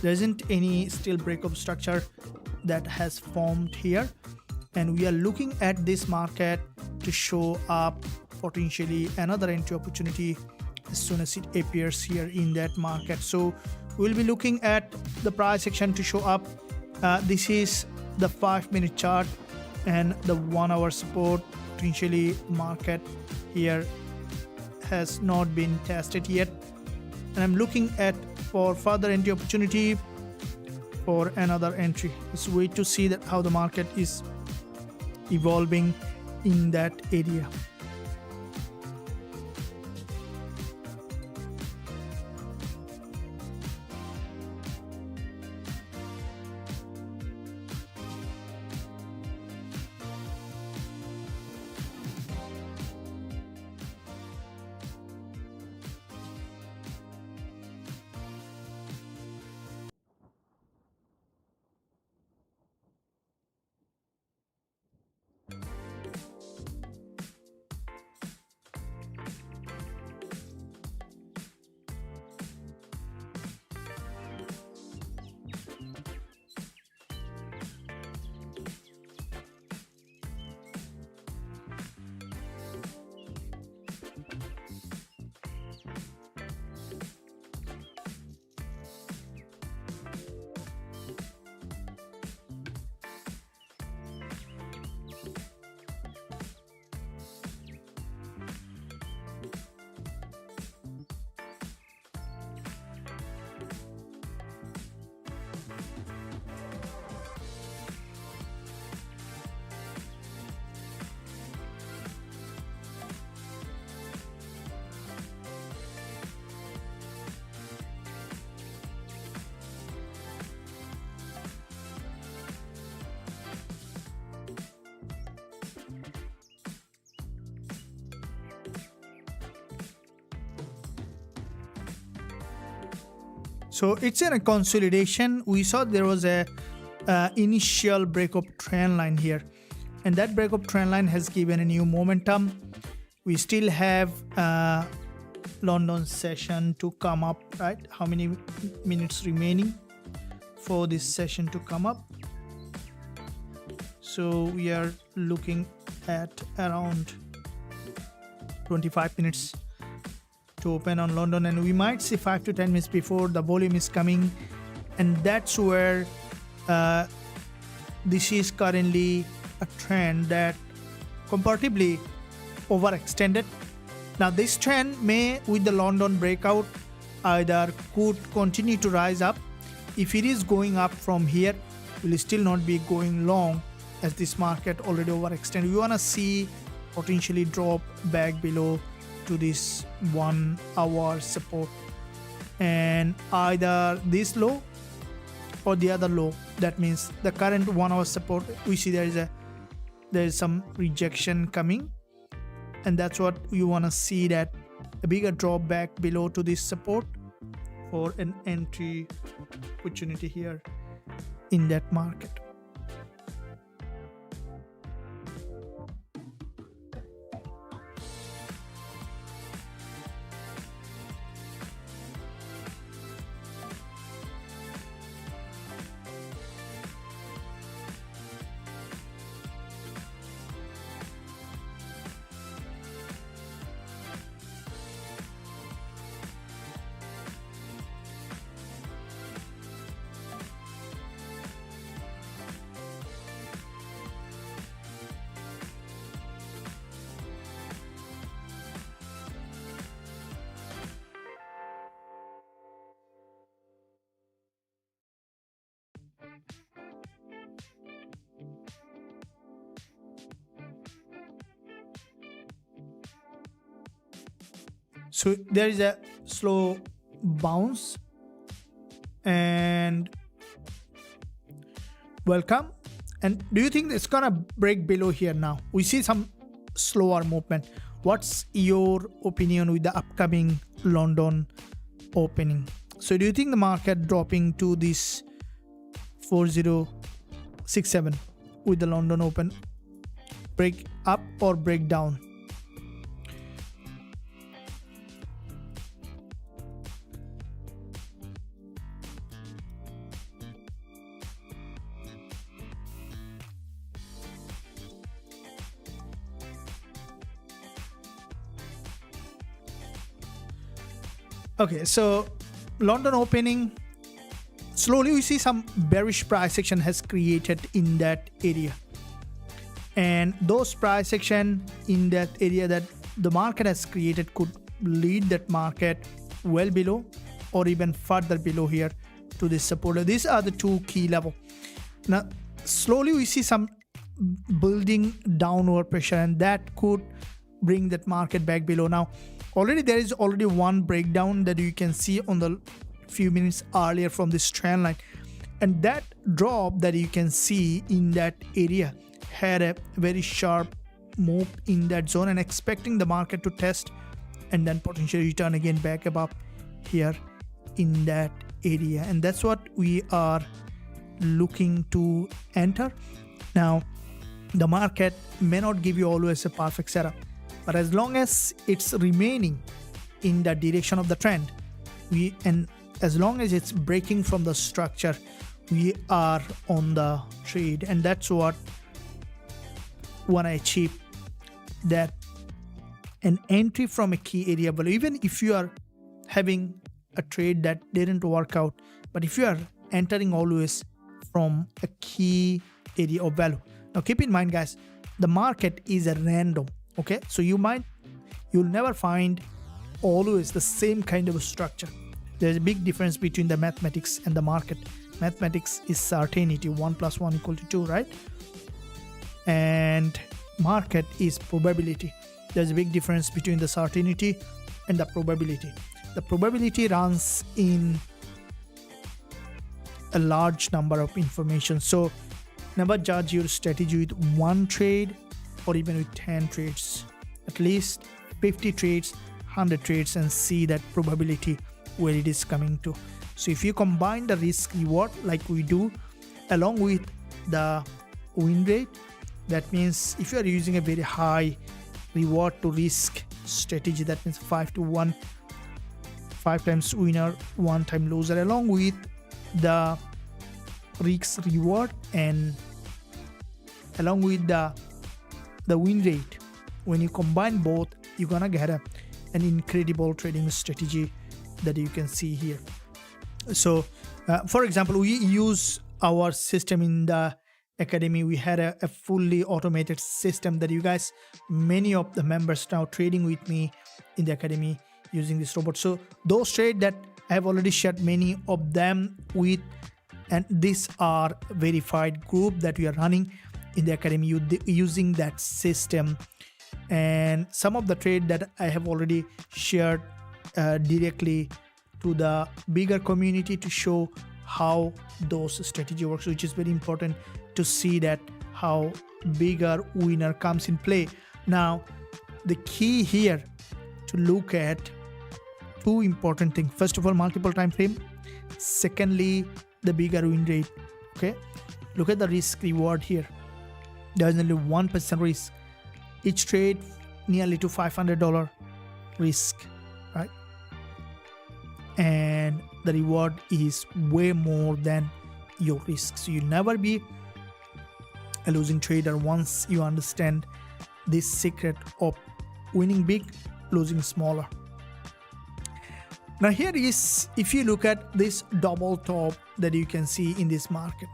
There isn't any still breakup structure that has formed here, and we are looking at this market to show up potentially another entry opportunity as soon as it appears here in that market. So we'll be looking at the price action to show up. This is the 5-minute chart and the 1-hour support. Potentially market here has not been tested yet, and I'm looking at for further entry opportunity for another entry. Let's wait to see that how the market is evolving in that area. So it's in a consolidation. We saw there was a initial breakup trend line here, and that breakup trend line has given a new momentum. We still have London session to come up, right? How many minutes remaining for this session to come up? So we are looking at around 25 minutes to open on London, and we might see 5 to 10 minutes before the volume is coming, and that's where this is currently a trend that comparatively overextended. Now this trend may, with the London breakout, either could continue to rise up. If it is going up from here, will still not be going long, as this market already overextended. We want to see potentially drop back below to this 1-hour support, and either this low or the other low. That means the current 1-hour support, we see there is some rejection coming, and that's what we want to see, that a bigger drop back below to this support for an entry opportunity here in that market. So there is a slow bounce, and welcome. And do you think it's gonna break below here now? We see some slower movement. What's your opinion with the upcoming London opening? So do you think the market dropping to this 4067 with the London Open break up or break down. Okay, so London opening, slowly we see some bearish price action has created in that area, and those price action in that area that the market has created could lead that market well below or even further below here to this support. These are the two key level. Now slowly we see some building downward pressure, and that could bring that market back below. Now already there is already one breakdown that you can see on the few minutes earlier from this trend line, and that drop that you can see in that area had a very sharp move in that zone, and expecting the market to test and then potentially return again back above here in that area, and that's what we are looking to enter. Now the market may not give you always a perfect setup, but as long as it's remaining in the direction of the trend, and as long as it's breaking from the structure, we are on the trade, and that's what want to achieve, that an entry from a key area. But even if you are having a trade that didn't work out, but if you are entering always from a key area of value. Now keep in mind guys, the market is a random. Okay, so you'll never find always the same kind of a structure. There's a big difference between the mathematics and the market. Mathematics is certainty, 1 + 1 = 2, right? And market is probability. There's a big difference between the certainty and the probability. The probability runs in a large number of information. So never judge your strategy with one trade or even with 10 trades. At least 50 trades, 100 trades, and see that probability where it is coming to. So if you combine the risk reward like we do along with the win rate, that means if you are using a very high reward to risk strategy, that means 5 to 1, 5 times winner, 1 time loser, along with the risk reward and along with the win rate, when you combine both, you're gonna get an incredible trading strategy that you can see here. So for example, we use our system in the academy. We had a fully automated system that you guys, many of the members now trading with me in the academy using this robot. So those trades that I have already shared many of them with, and these are verified group that we are running in the academy using that system. And some of the trade that I have already shared directly to the bigger community to show how those strategy works, which is very important to see that how bigger winner comes in play. Now the key here to look at two important things. First of all, multiple time frame. Secondly, the bigger win rate. Okay, look at the risk reward here. There's only 1% risk. Each trade nearly to $500 risk, right? And the reward is way more than your risk. So you'll never be a losing trader once you understand this secret of winning big, losing smaller. Now here is, if you look at this double top that you can see in this market.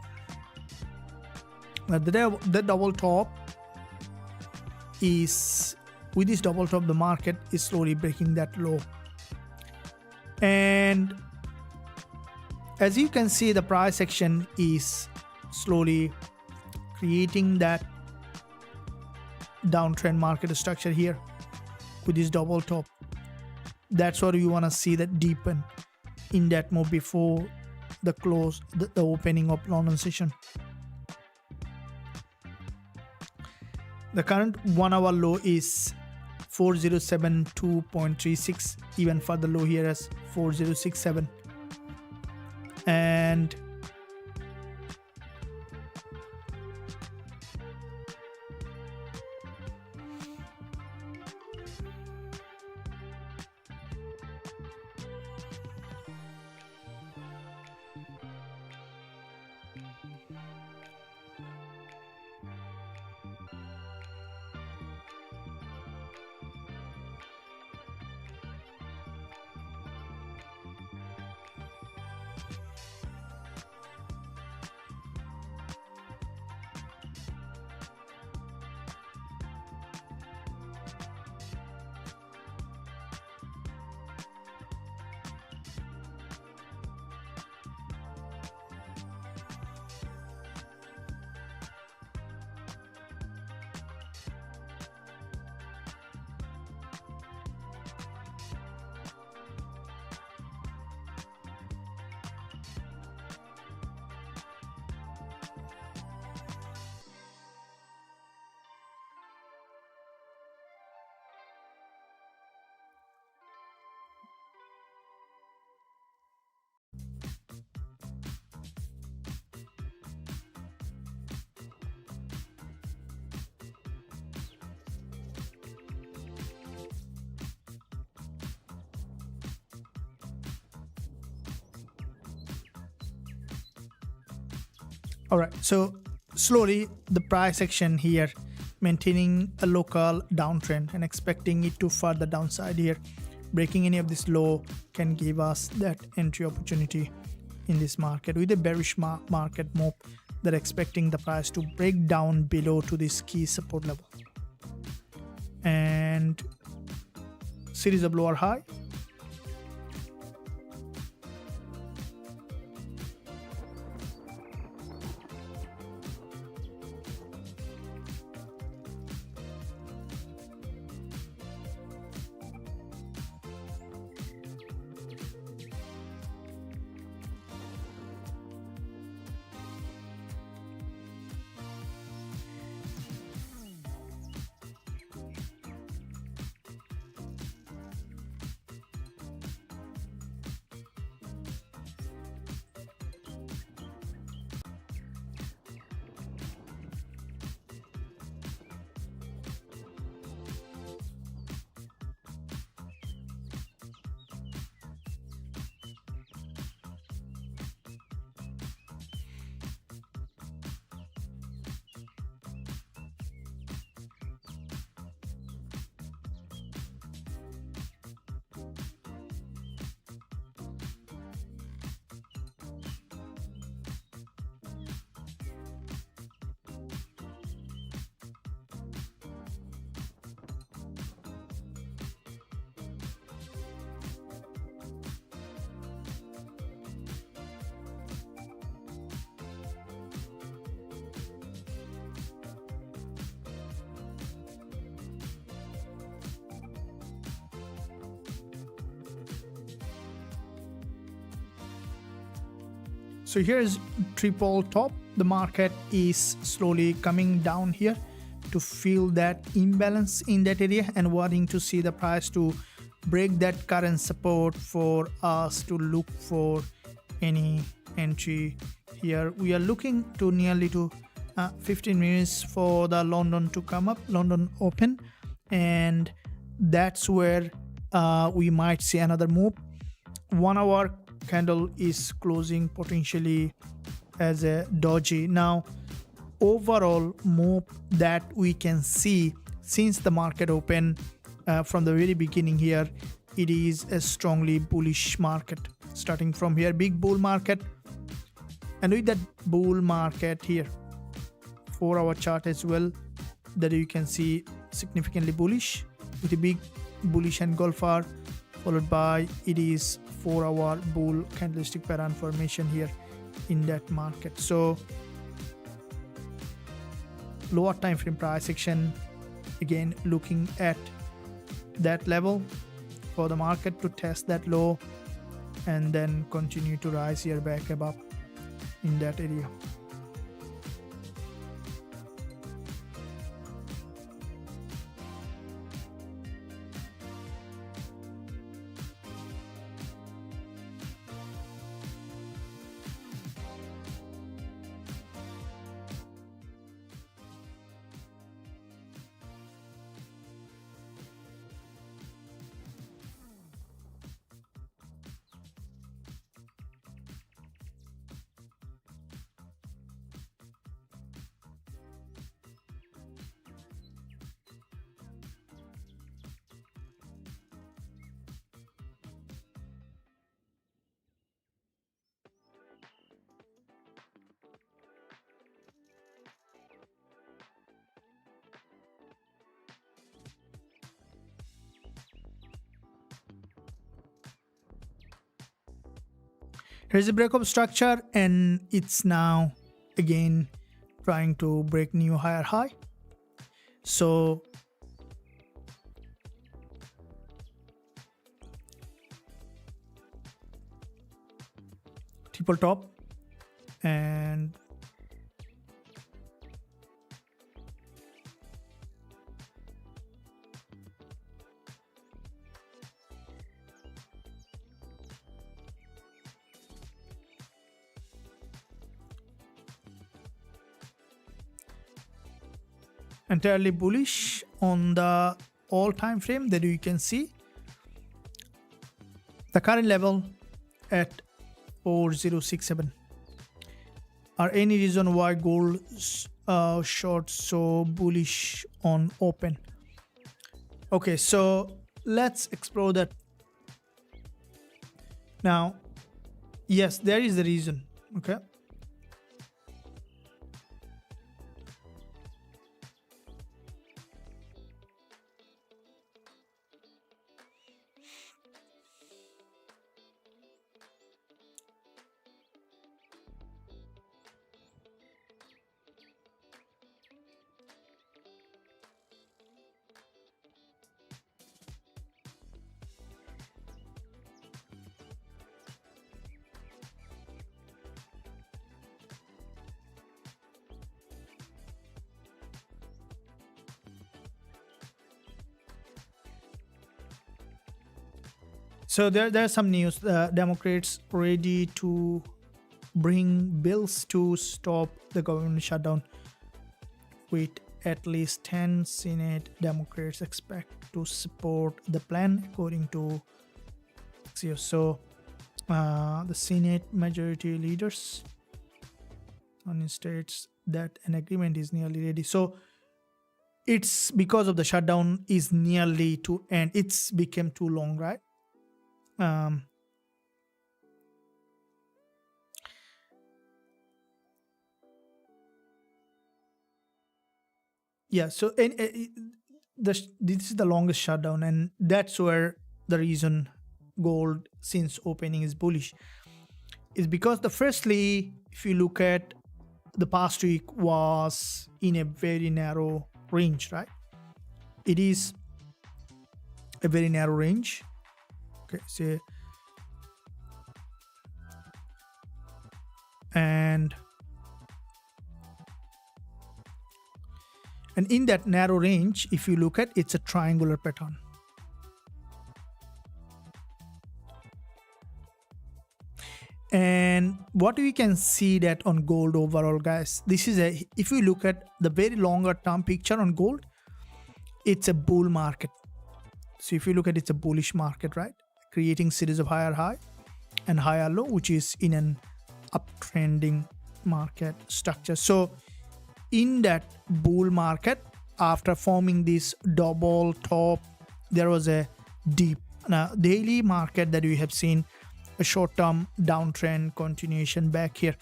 Now the double top is, with this double top, the market is slowly breaking that low. And as you can see, the price action is slowly creating that downtrend market structure here with this double top. That's what you want to see, that deepen in that move before the close, the opening of London session. The current 1 hour low is 4072.36, even further low here as 4067. And All right, so slowly the price action here maintaining a local downtrend and expecting it to further downside here. Breaking any of this low can give us that entry opportunity in this market with a bearish market move. They're expecting the price to break down below to this key support level and series of lower high. So here's triple top. The market is slowly coming down here to feel that imbalance in that area and wanting to see the price to break that current support for us to look for any entry here. We are looking to nearly to 15 minutes for the London to come up, London open, and that's where we might see another move. 1 hour candle is closing potentially as a doji. Now overall move that we can see since the market opened from the very beginning here, it is a strongly bullish market. Starting from here, big bull market, and with that bull market here, 4 hour chart as well, that you can see significantly bullish with a big bullish engulfer, followed by it is 4 hour bull candlestick pattern formation here in that market. So lower time frame price action, again looking at that level for the market to test that low and then continue to rise here back above in that area. Here's a breakup structure and it's now again trying to break new higher high. So triple top and entirely bullish on the all time frame that you can see the current level at 4067. or any reason why gold short so bullish on open? Okay, so let's explore that now. Yes, there is the reason. Okay, so there's some news. Democrats ready to bring bills to stop the government shutdown, with at least 10 Senate Democrats expect to support the plan, according to Xauusd. So the Senate majority leaders states that an agreement is nearly ready. So it's because of the shutdown is nearly to end. It's become too long, right? Yeah, so this is the longest shutdown, and that's where the reason gold since opening is bullish is because the firstly, if you look at the past week, was in a very narrow range, right? It is a very narrow range. Okay, so and in that narrow range, if you look at, it's a triangular pattern. And what we can see that on gold overall, guys, this is a, if you look at the very longer term picture on gold, it's a bull market. So if you look at, it's a bullish market, right? Creating series of higher high and higher low, which is in an uptrending market structure. So in that bull market, after forming this double top, there was a deep daily market that we have seen a short-term downtrend continuation back here,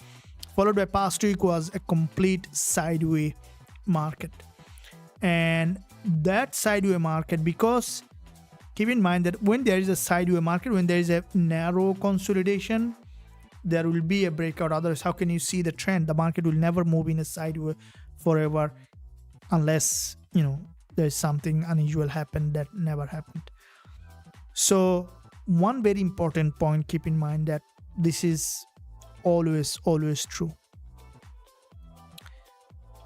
followed by past week was a complete sideways market. And that sideways market, because keep in mind that when there is a sideways market, when there is a narrow consolidation, there will be a breakout. Otherwise, how can you see the trend? The market will never move in a sideways forever, unless, you know, there's something unusual happened that never happened. So one very important point, keep in mind that this is always true.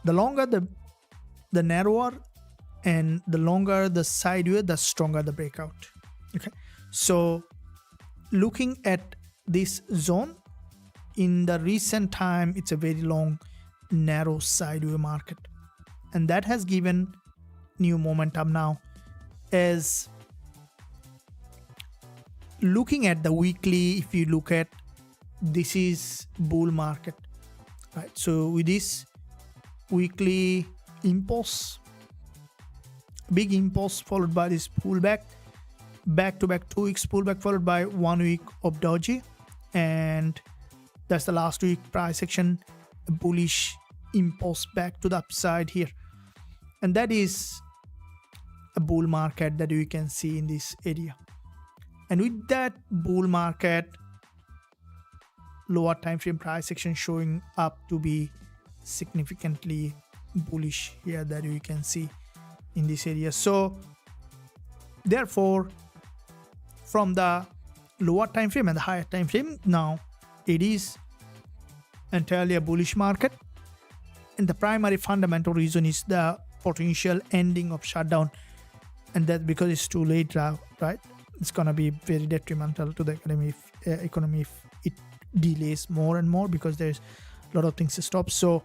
The longer the narrower and the longer the sideways, the stronger the breakout. Okay, so looking at this zone in the recent time, it's a very long narrow sideways market, and that has given new momentum now. As looking at the weekly, if you look at, this is bull market, right? So with this weekly impulse, big impulse, followed by this pullback, back to back 2 weeks pullback, followed by 1 week of doji, and that's the last week price action, a bullish impulse back to the upside here. And that is a bull market that you can see in this area. And with that bull market, lower time frame price action showing up to be significantly bullish here, that you can see in this area. So therefore, from the lower time frame and the higher time frame, now it is entirely a bullish market. And the primary fundamental reason is the potential ending of shutdown, and that's because it's too late now, right? It's gonna be very detrimental to the economy if it delays more and more, because there's a lot of things to stop. So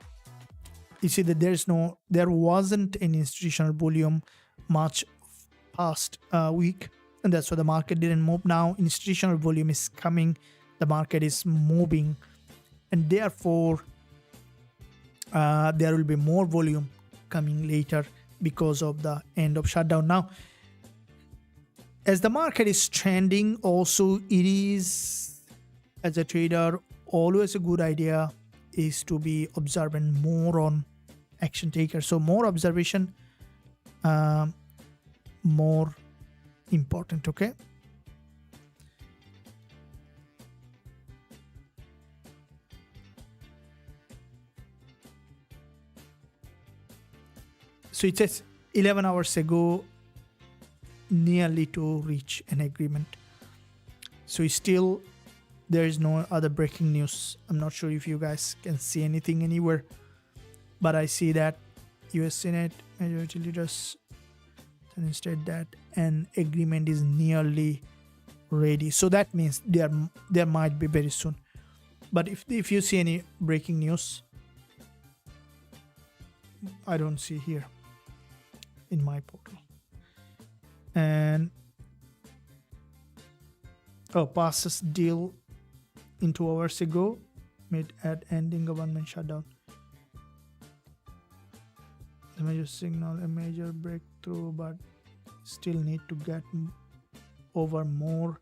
you see that there wasn't any institutional volume much past week, and that's why the market didn't move. Now institutional volume is coming, the market is moving, and therefore there will be more volume coming later because of the end of shutdown. Now, as the market is trending, also it is, as a trader, always a good idea is to be observant more on action taker. So more observation, more important. Okay. So it says 11 hours ago, nearly to reach an agreement. So still there is no other breaking news. I'm not sure if you guys can see anything anywhere, but I see that US Senate majority leaders and instead that an agreement is nearly ready. So that means there might be very soon. But if you see any breaking news, I don't see here in my portal. And passes deal in 2 hours ago made at ending government shutdown. The major signal a major breakthrough, but still need to get over more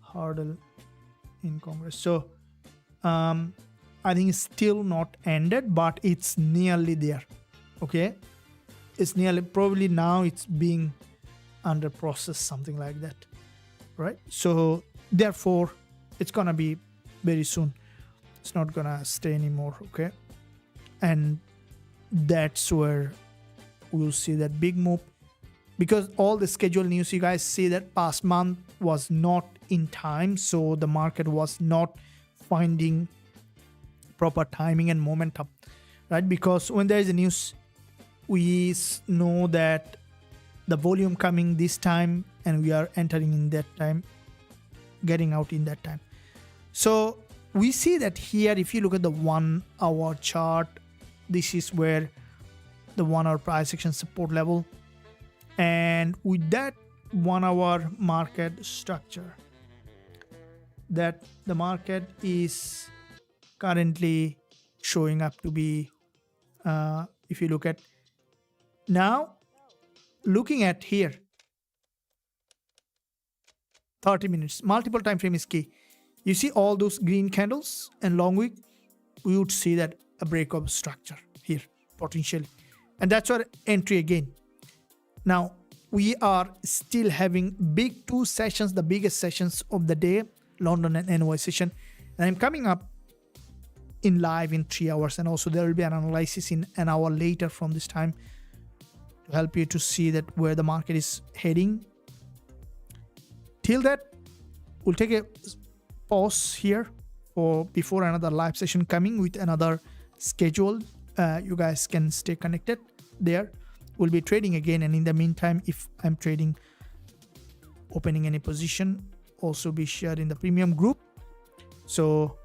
hurdle in Congress. So I think it's still not ended, but it's nearly there. Okay, it's nearly, probably now it's being under process, something like that, right? So therefore it's gonna be very soon. It's not gonna stay anymore. Okay, and that's where we'll see that big move, because all the scheduled news, you guys see that past month was not in time, so the market was not finding proper timing and momentum, right? Because when there is a news, we know that the volume coming this time and we are entering in that time, getting out in that time. So we see that here, if you look at the 1 hour chart, this is where the 1 hour price action support level, and with that 1 hour market structure, that the market is currently showing up to be, if you look at now, looking at here, 30 minutes, multiple time frame is key. You see all those green candles and long wick, we would see that a break of structure here potentially, and that's our entry again. Now we are still having big 2 sessions, the biggest sessions of the day, London and NY session, and I'm coming up in live in 3 hours, and also there will be an analysis in an hour later from this time to help you to see that where the market is heading. Till that, we'll take a pause here for before another live session coming with another schedule. You guys can stay connected there. We'll be trading again, and in the meantime, if I'm trading, opening any position, also be shared in the premium group. So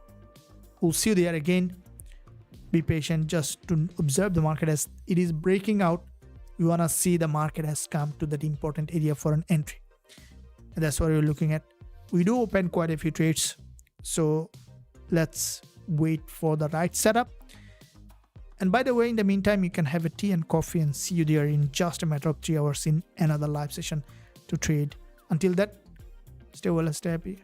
we'll see you there again. Be patient just to observe the market as it is breaking out. We want to see the market has come to that important area for an entry, and that's what we're looking at. We do open quite a few trades, so let's wait for the right setup. And by the way, in the meantime, you can have a tea and coffee, and see you there in just a matter of 3 hours in another live session to trade. Until that, stay well and stay happy.